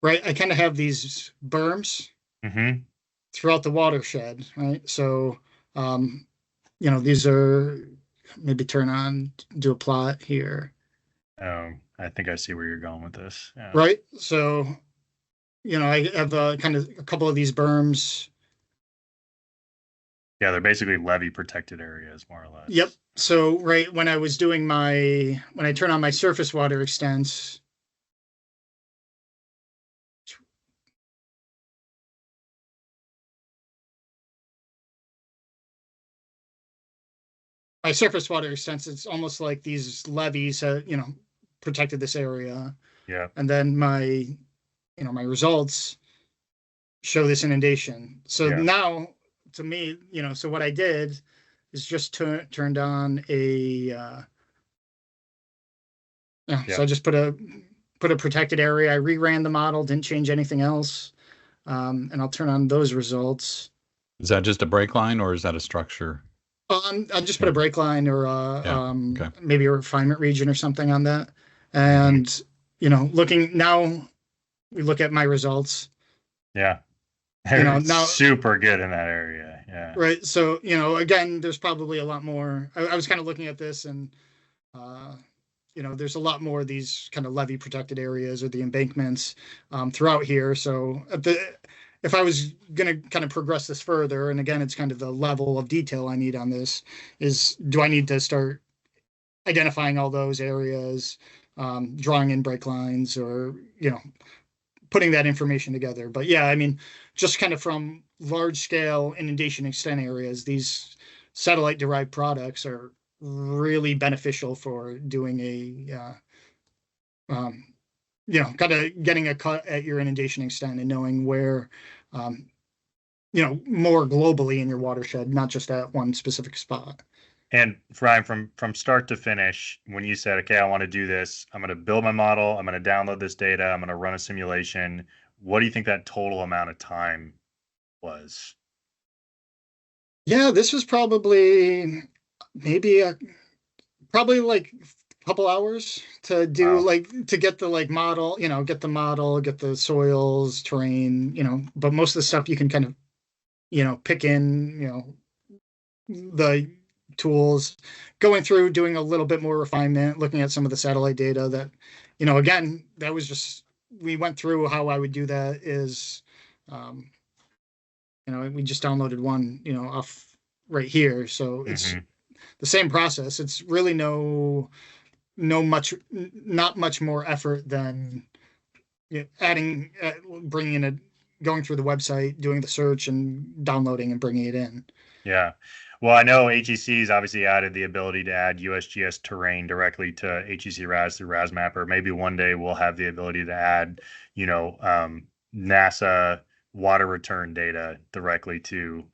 Right, I kind of have these berms throughout the watershed, right? So, these are, maybe turn on, do a plot here. Oh, I think I see where you're going with this. Yeah. Right, so, I have kind of a couple of these berms. Yeah, they're basically levee protected areas, more or less. Yep. So, right, when I turn on my surface water extents, my surface water extents, it's almost like these levees, protected this area. Yeah. And then my results show this inundation. So now, to me, so what I did is just turned on a, so I just put a protected area. I reran the model, didn't change anything else. And I'll turn on those results. Is that just a break line or is that a structure? I just put a break line or maybe a refinement region or something on that. And, looking now, we look at my results. Yeah. They're now super good in that area. Yeah. Right. So, again, there's probably a lot more. I was kind of looking at this and, there's a lot more of these kind of levee protected areas or the embankments throughout here. So if I was going to kind of progress this further, and again, it's kind of the level of detail I need on this, do I need to start identifying all those areas, drawing in break lines, or, putting that information together. But yeah, I mean, just kind of from large scale inundation extent areas, these satellite derived products are really beneficial for doing kind of getting a cut at your inundation extent and knowing where, more globally in your watershed, not just at one specific spot. And Ryan, from start to finish, when you said, okay, I want to do this, I'm going to build my model, I'm going to download this data, I'm going to run a simulation. What do you think that total amount of time was? Yeah, this was probably probably like a couple hours to do, to get the model, get the model, get the soils, terrain, but most of the stuff you can kind of, pick in, the tools, going through, doing a little bit more refinement, looking at some of the satellite data that, again, that was just, we went through how I would do that is, we just downloaded one, off right here. So it's the same process. It's really not much more effort than going through the website, doing the search and downloading and bringing it in. Yeah. Well, I know HEC's obviously added the ability to add USGS terrain directly to HEC-RAS through RASMapper. Maybe one day we'll have the ability to add, NASA water return data directly to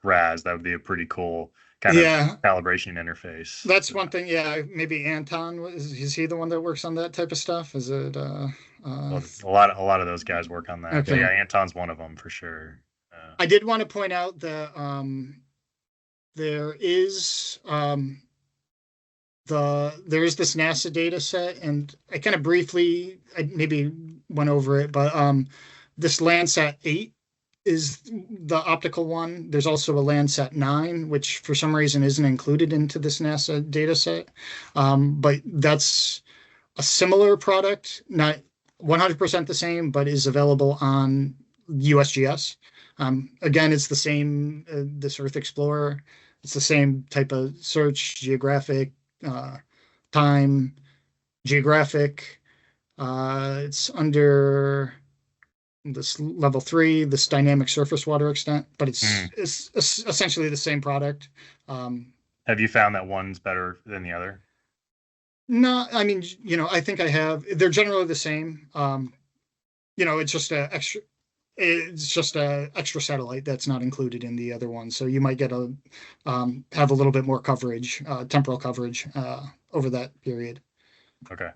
RAS. That would be a pretty cool kind of calibration interface. That's one thing. Yeah, maybe Anton, is he the one that works on that type of stuff? Is it well, a lot of those guys work on that. Okay. But yeah, Anton's one of them for sure. I did want to point out that there is this NASA data set, and I kind of briefly maybe went over it, but this Landsat 8 is the optical one. There's also a Landsat 9, which for some reason isn't included into this NASA data set. But that's a similar product, not 100% the same, but is available on USGS. Again, it's the same, this Earth Explorer. It's the same type of search, geographic, time, geographic. It's under this level 3, this dynamic surface water extent, but it's essentially the same product. Have you found that one's better than the other? No, I mean, I think I have. They're generally the same. It's just a extra satellite that's not included in the other one. So you might get have a little bit more coverage, temporal coverage over that period. Okay.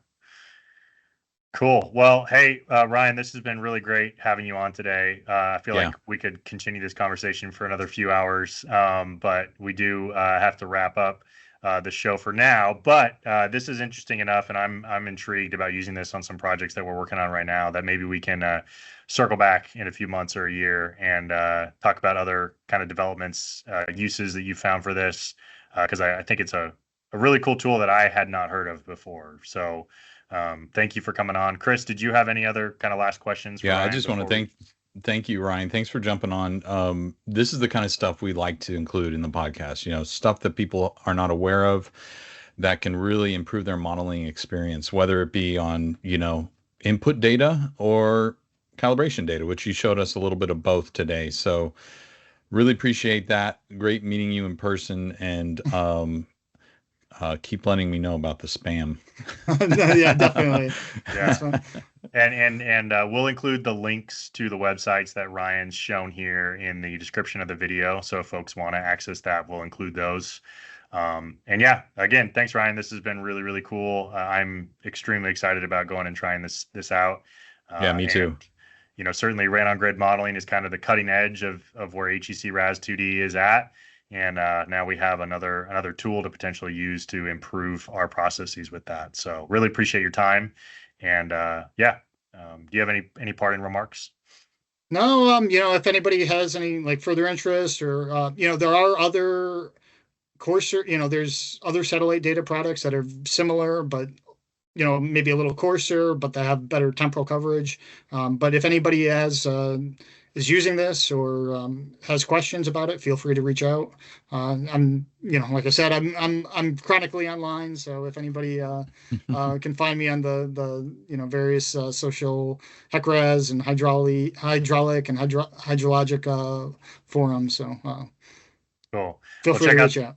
Cool. Well, hey, Ryan, this has been really great having you on today. I feel like we could continue this conversation for another few hours, but we do have to wrap up the show for now. But this is interesting enough, and I'm intrigued about using this on some projects that we're working on right now that maybe we can circle back in a few months or a year and talk about other kind of developments, uses that you found for this, because I think it's a really cool tool that I had not heard of before. So thank you for coming on. Chris, did you have any other kind of last questions for Ryan? I just want to thank you, Ryan. Thanks for jumping on. This is the kind of stuff we like to include in the podcast, stuff that people are not aware of that can really improve their modeling experience, whether it be on, input data or calibration data, which you showed us a little bit of both today. So really appreciate that. Great meeting you in person, and keep letting me know about the spam. Yeah, definitely. Yeah. And we'll include the links to the websites that Ryan's shown here in the description of the video. So if folks want to access that, we'll include those. And yeah, again, thanks, Ryan. This has been really, really cool. I'm extremely excited about going and trying this out. Yeah, me too. Certainly rain on grid modeling is kind of the cutting edge of where HEC-RAS 2D is at. And now we have another tool to potentially use to improve our processes with that. So really appreciate your time. And do you have any parting remarks? No, if anybody has any further interest, or there are other coarser, there's other satellite data products that are similar, but maybe a little coarser, but they have better temporal coverage. But if anybody is using this or has questions about it, feel free to reach out. I'm, like I said, I'm chronically online, so if anybody can find me on the various social HEC-RAS and hydraulic and hydrologic forums. So cool. Feel free to reach out.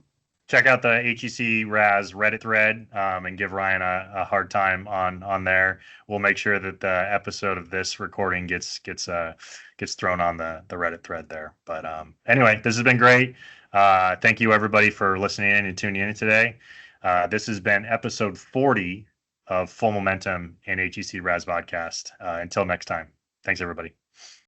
Check out the HEC-RAS Reddit thread and give Ryan a hard time on there. We'll make sure that the episode of this recording gets thrown on the Reddit thread there. But anyway, this has been great. Thank you, everybody, for listening in and tuning in today. This has been episode 40 of Full Momentum and HEC-RAS podcast. Until next time, thanks, everybody.